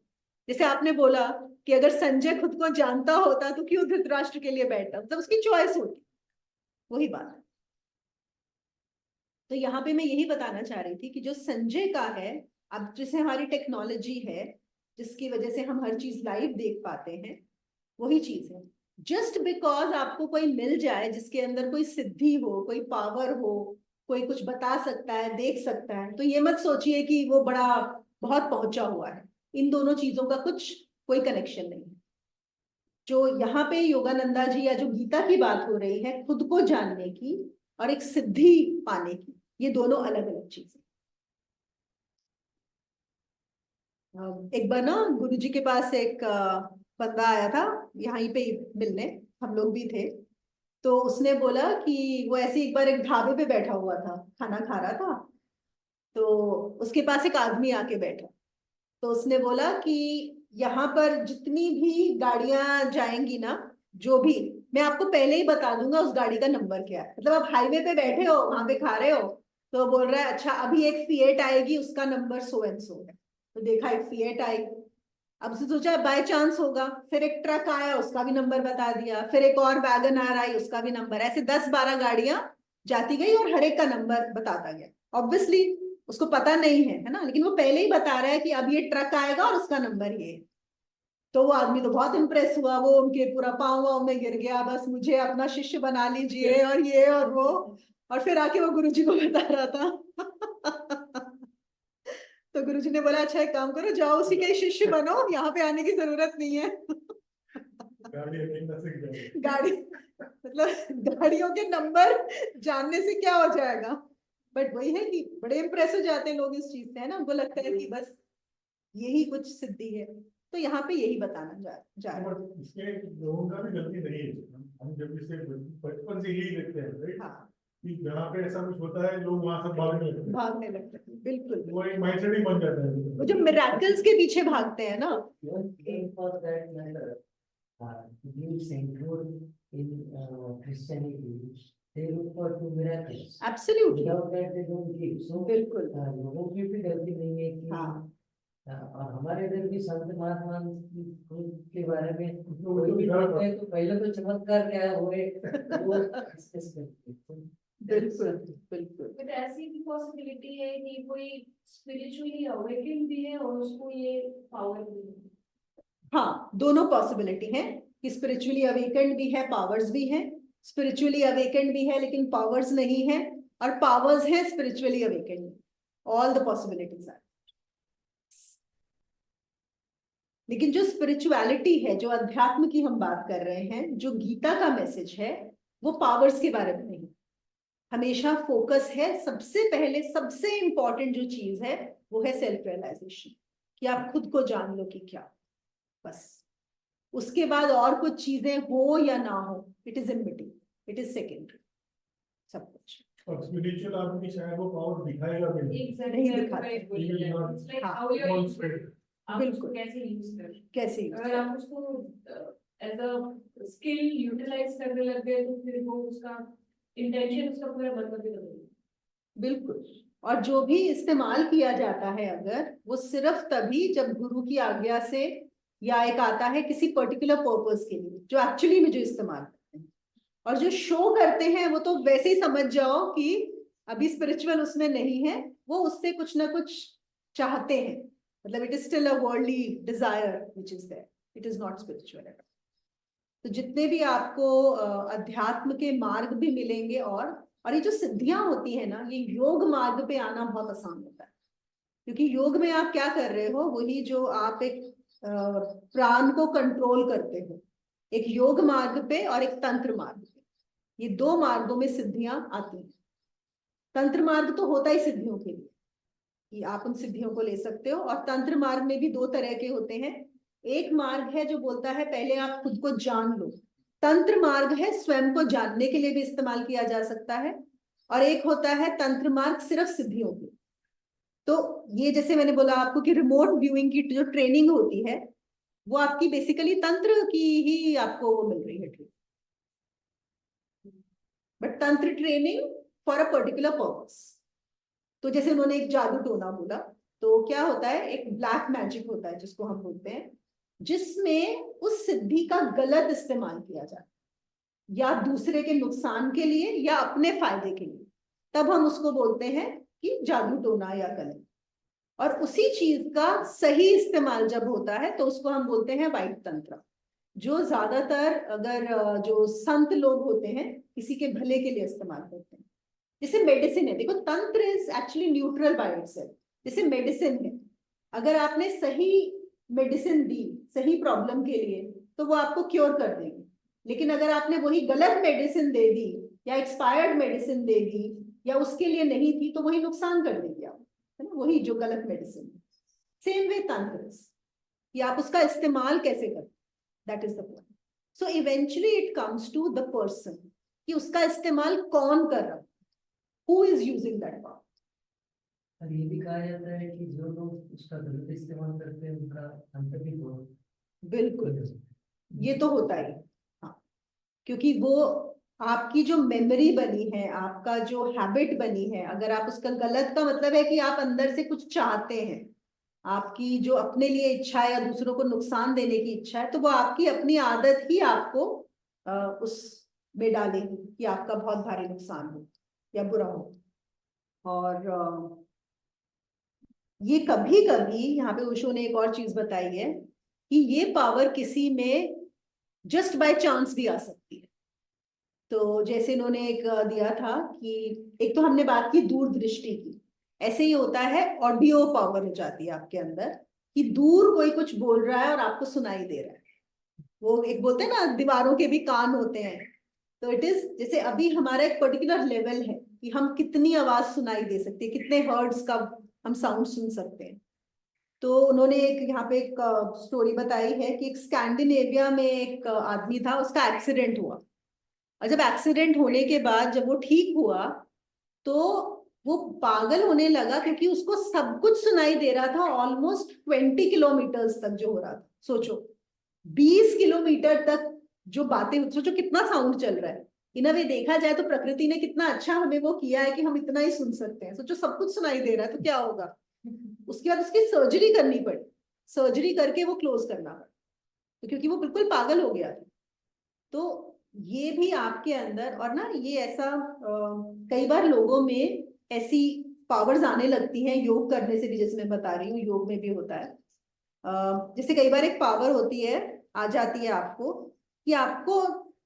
जैसे आपने बोला कि अगर संजय खुद को जानता होता तो क्यों धृतराष्ट्र के लिए बैठता, मतलब उसकी चॉइस होती। वही बात है। तो यहाँ पे मैं यही बताना चाह रही थी कि जो संजय का है, अब जैसे हमारी टेक्नोलॉजी है जिसकी वजह से हम हर चीज लाइव देख पाते हैं, वही चीज है। जस्ट बिकॉज आपको कोई मिल जाए जिसके अंदर कोई सिद्धि हो, कोई पावर हो, कोई कुछ बता सकता है, देख सकता है, तो ये मत सोचिए कि वो बड़ा बहुत पहुंचा हुआ है। इन दोनों चीजों का कुछ कोई कनेक्शन नहीं है। जो यहाँ पे योगानंदा जी या जो गीता की बात हो रही है, खुद को जानने की और एक सिद्धि पाने की, ये दोनों अलग अलग चीजें। एक बार ना गुरुजी के पास एक बंदा आया था यहाँ पे मिलने, हम लोग भी थे। तो उसने बोला कि वो ऐसे एक बार एक ढाबे पे बैठा हुआ था, खाना खा रहा था। तो उसके पास एक आदमी आके बैठा। तो उसने बोला कि यहाँ पर जितनी भी गाड़ियां जाएंगी ना, जो भी, मैं आपको पहले ही बता दूंगा उस गाड़ी का नंबर क्या है। मतलब आप हाईवे पे बैठे हो, वहां पे खा रहे हो, तो बोल रहा है अच्छा अभी एक फिएट आएगी, उसका नंबर सो एंड सो है। तो देखा एक फिएट आई। अब से सोचा बाय चांस होगा, फिर एक ट्रक आया, उसका भी नंबर बता दिया, फिर एक और वैगन आर आई, उसका भी नंबर, ऐसे 10-12 गाड़ियां जाती गई और हर एक का नंबर बताता गया। ऑब्वियसली उसको पता नहीं है ना, लेकिन वो पहले ही बता रहा है कि अब ये ट्रक आएगा और उसका नंबर ये। तो वो आदमी तो बहुत इंप्रेस हुआ, वो उनके पूरा पाँव वाँव में गिर गया, बस मुझे अपना शिष्य बना लीजिए और ये और वो। और फिर आके वो गुरुजी को बता रहा था। तो गुरुजी ने बोला अच्छा एक काम करो, जाओ उसी के शिष्य बनो, यहाँ पे आने की जरूरत नहीं है। गाड़ी मतलब गाड़ियों के नंबर जानने से क्या हो जाएगा? बट वही है कि बड़े इंप्रेस हो जाते हैं लोग इस चीज से, है ना, उनको लगता है कि बस यही कुछ सिद्धि है। तो यहाँ पे यही बताना जा रहा है। इसमें लोगों का भी गलती नहीं है। हम जब इसे बचपन से यही देखते हैं, राइट? हाँ, कि जहाँ पे ऐसा कुछ होता है लोग वहां से भागने लगते हैं, भागने लगते हैं, बिल्कुल। वो एक माइंडसेट ही बन जाता वो है। जो मिराकल्स के पीछे भागते हैं ना, Even for that matter, being central in Christianity, they look for two miracles. Absolutely, Without that, they don't give. So, बिल्कुल। लोगों की भी गलती नहीं है कि हाँ, और हमारे इधर भी संत महात्मा के बारे में वो कोई तो भी दिखा बोलते हैं तो पहले तो चमत्कार क्या हुए वो डिस्कस करते हैं। बिल्कुल बिल्कुल। बट ऐसी भी पॉसिबिलिटी है कि कोई स्पिरिचुअली अवेकन भी है और उसको ये पावर भी है। हाँ, दोनों पॉसिबिलिटी है कि स्पिरिचुअली अवेकेंड भी है, पावर्स भी हैं। स्पिरिचुअली अवेकेंड भी है लेकिन पावर्स नहीं है, और पावर्स हैं spiritually awakened. All the possibilities are. लेकिन जो स्पिरिचुअलिटी है, जो अध्यात्म की हम बात कर रहे हैं, जो गीता का मैसेज है, वो पावर्स के बारे में नहीं। हमेशा फोकस है, सबसे पहले सबसे इंपॉर्टेंट जो चीज है वो है सेल्फ रियलाइजेशन, कि आप खुद को जान लो कि क्या, बस। उसके बाद और कुछ चीजें हो या ना हो, it is in between, it is secondary, सब कुछ। और स्पिरिचुअल आदमी शायद वो पावर दिखाएगा भी नहीं। एग्जैक्टली नहीं दिखाते। It's like how you Small spirit. आप बिल्कुल। उसको कैसे यूज कर, कैसे अगर आप उसको एज अ स्किल यूटिलाइज करने लग गए तो फिर वो उसका इंटेंशन, उसका पूरा मतलब ही बदल गया। बिल्कुल। और जो भी इस्तेमाल किया जाता है अगर, वो सिर्फ तभी जब गुरु की आज्ञा से, या एक आता है किसी पर्टिकुलर पर्पस के लिए, जो एक्चुअली में जो इस्तेमाल करते हैं। और जो शो करते हैं वो तो वैसे ही समझ जाओ कि अभी स्पिरिचुअल उसमें नहीं है, वो उससे कुछ ना कुछ चाहते हैं, मतलब it is still a worldly desire which is there, it is not spiritual at all. तो जितने भी आपको अध्यात्म के मार्ग भी मिलेंगे, और ये जो सिद्धियां होती है ना, ये योग मार्ग पे आना बहुत आसान होता है। क्योंकि योग में आप क्या कर रहे हो, वही जो आप एक प्राण को कंट्रोल करते हो, एक योग मार्ग पे और एक तंत्र मार्ग पे, ये दो मार्गों में सिद्धियां आती हैं। तंत्र मार्ग तो होता ही सिद्धियों के लिए, कि आप उन सिद्धियों को ले सकते हो। और तंत्र मार्ग में भी दो तरह के होते हैं। एक मार्ग है जो बोलता है पहले आप खुद को जान लो, तंत्र मार्ग है स्वयं को जानने के लिए भी इस्तेमाल किया जा सकता है। और एक होता है तंत्र मार्ग सिर्फ सिद्धियों के। तो ये जैसे मैंने बोला आपको कि रिमोट व्यूइंग की जो ट्रेनिंग होती है, वो आपकी बेसिकली तंत्र की ही आपको वो मिल रही है ट्रेनिंग, बट तंत्र training for a particular purpose. तो जैसे उन्होंने एक जादू टोना बोला, तो क्या होता है, एक ब्लैक मैजिक होता है जिसको हम बोलते हैं, जिसमें उस सिद्धि का गलत इस्तेमाल किया जाता है, या दूसरे के नुकसान के लिए या अपने फायदे के लिए, तब हम उसको बोलते हैं कि जादू टोना या गलत। और उसी चीज का सही इस्तेमाल जब होता है तो उसको हम बोलते हैं वाइट तंत्र, जो ज्यादातर अगर जो संत लोग होते हैं किसी के भले के लिए इस्तेमाल करते हैं। जैसे मेडिसिन है, देखो तंत्र is actually neutral by itself. जैसे मेडिसिन है, अगर आपने सही मेडिसिन दी सही प्रॉब्लम के लिए तो वो आपको क्योर कर देगी। लेकिन अगर आपने वही गलत मेडिसिन दे दी, या एक्सपायर्ड मेडिसिन दे दी, या उसके लिए नहीं थी, तो वही नुकसान कर देगी आप, है ना, वही जो गलत मेडिसिन। सेम वे तंत्र, कि आप उसका इस्तेमाल कैसे करते, that is the point. So eventually it comes to the person, कि उसका इस्तेमाल कौन कर रहा है, who is using that power. और ये भी कहा जाता है कि जो लोग उसका गलत इस्तेमाल करते हैं उनका अंत भी बहुत बिल्कुल, ये तो होता ही। हाँ, क्योंकि वो आपकी जो मेमोरी बनी है, आपका जो हैबिट बनी है, अगर आप उसका गलत का मतलब है कि आप अंदर से कुछ चाहते हैं, आपकी जो अपने लिए इच्छा है या दूसरों को नुकसान देने की इच्छा है, तो वो आपकी अपनी आदत ही आपको उस में डालेगी कि आपका बहुत भारी नुकसान हो या बुरा हो। और ये कभी कभी यहाँ पे ओशो ने एक और चीज बताई है कि ये पावर किसी में जस्ट बाय चांस भी आ सकती है। तो जैसे इन्होंने एक दिया था कि एक तो हमने बात की दूरदृष्टि की, ऐसे ही होता है ऑडियो पावर हो जाती है आपके अंदर, कि दूर कोई कुछ बोल रहा है और आपको सुनाई दे रहा है। वो एक बोलते हैं ना, दीवारों के भी कान होते हैं। तो इट इज जैसे अभी हमारा एक पर्टिकुलर लेवल है कि हम कितनी आवाज सुनाई दे सकते हैं, कितने हर्ट्ज का हम साउंड सुन सकते हैं। तो उन्होंने एक यहाँ पे एक स्टोरी बताई है कि एक स्कैंडिनेविया में एक आदमी था, उसका एक्सीडेंट हुआ। और जब एक्सीडेंट होने के बाद जब वो ठीक हुआ तो वो पागल होने लगा, क्योंकि उसको सब कुछ सुनाई दे रहा था ऑलमोस्ट 20 किलोमीटर्स तक जो हो रहा था। सोचो 20 किलोमीटर तक जो बातें, सोचो कितना साउंड चल रहा है। इन अ वे देखा जाए तो प्रकृति ने कितना अच्छा हमें वो किया है कि हम इतना ही सुन सकते हैं। सोचो सब कुछ सुनाई दे रहा है तो क्या होगा। उसके बाद उसकी सर्जरी करनी पड़ी, सर्जरी करके वो क्लोज करना पड़ा, तो क्योंकि वो बिल्कुल पागल हो गया था। तो ये भी आपके अंदर, और ना ये ऐसा कई बार लोगों में ऐसी पावर्स आने लगती हैं योग करने से भी, जैसे मैं बता रही हूँ योग में भी होता है। जैसे कई बार एक पावर होती है, आ जाती है आपको, कि आपको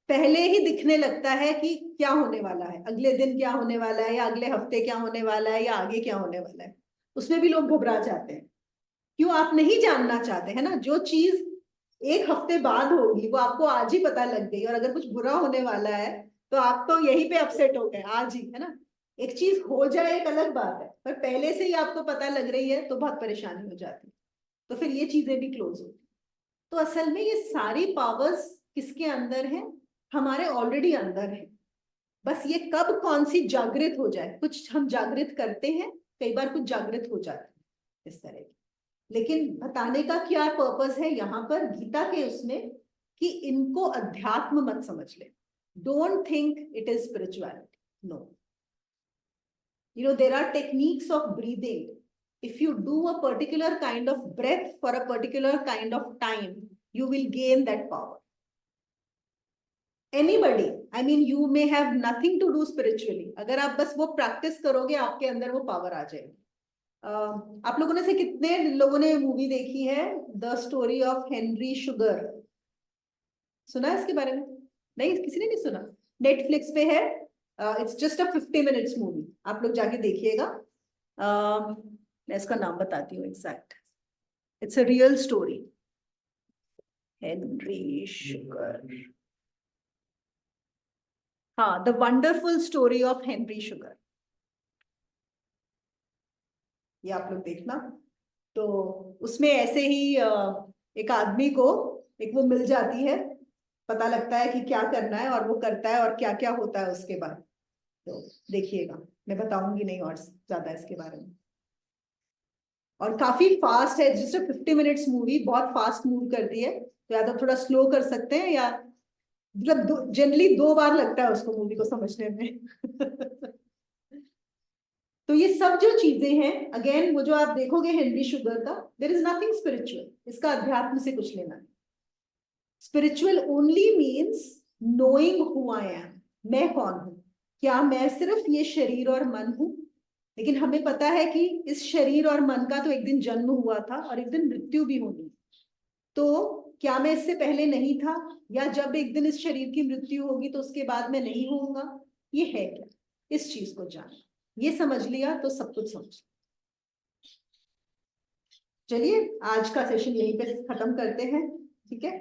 पहले ही दिखने लगता है कि क्या होने वाला है, अगले दिन क्या होने वाला है, या अगले हफ्ते क्या होने वाला है, या आगे क्या होने वाला है। उसमें भी लोग घबरा जाते हैं। क्यों? आप नहीं जानना चाहते है ना। जो चीज एक हफ्ते बाद होगी वो आपको आज ही पता लग गई, और अगर कुछ बुरा होने वाला है तो आप तो यहीं पे अपसेट हो गए आज ही, है ना। एक चीज हो जाए एक अलग बात है, पर पहले से ही आपको पता लग रही है तो बहुत परेशानी हो जाती है। तो फिर ये चीजें भी क्लोज होती। तो असल में ये सारी पावर्स किसके अंदर है? हमारे ऑलरेडी अंदर है। बस ये कब कौन सी जागृत हो जाए। कुछ हम जागृत करते हैं, कई बार कुछ जागृत हो जाते हैं इस तरह की। लेकिन बताने का क्या पर्पस है यहाँ पर गीता के उसमें, कि इनको अध्यात्म मत समझ ले। Don't think it is spirituality, no. You know, there are techniques of breathing. If you do a particular kind of breath for a particular kind of time, you will gain that power. Anybody, I mean, you may have nothing to do spiritually. अगर आप बस वो practice करोगे, आपके अंदर वो power आ जाएगी। आप लोगों ने से कितने लोगों ने मूवी देखी है the story of Henry sugar? सुना है इसके बारे में? नहीं, किसी ने नहीं सुना। नेटफ्लिक्स पे है। It's just a 50 minutes movie, आप लोग जाके देखिएगा। मैं इसका नाम बताती हूँ exact. It's a real story. Henry Sugar, हाँ, the wonderful story of Henry Sugar, ये आप लोग देखना। तो उसमें ऐसे ही एक आदमी को एक वो मिल जाती है, पता लगता है कि क्या करना है, और वो करता है, और क्या क्या होता है उसके बाद। तो देखिएगा, मैं बताऊंगी नहीं और ज्यादा इसके बारे में। और काफी फास्ट है, जस्ट 50 मिनट्स मूवी, बहुत फास्ट मूव कर दी है। तो या तो थोड़ा स्लो कर सकते हैं, या मतलब जनरली 2 बार लगता है उसको मूवी को समझने में। तो ये सब जो चीजें हैं, अगेन वो जो आप देखोगे हेनरी शुगर का, देयर इज नथिंग स्पिरिचुअल, इसका अध्यात्म से कुछ लेना नहीं। Spiritual only means knowing who I am, मैं कौन हूं। क्या मैं सिर्फ ये शरीर और मन हूं? लेकिन हमें पता है कि इस शरीर और मन का तो एक दिन जन्म हुआ था और एक दिन मृत्यु भी होनी। तो क्या मैं इससे पहले नहीं था, या जब एक दिन इस शरीर की मृत्यु होगी तो उसके बाद मैं नहीं होऊंगा? ये है क्या? इस चीज को जान, ये समझ लिया तो सब कुछ समझ। चलिए आज का सेशन यहीं पे खत्म करते हैं, ठीक है।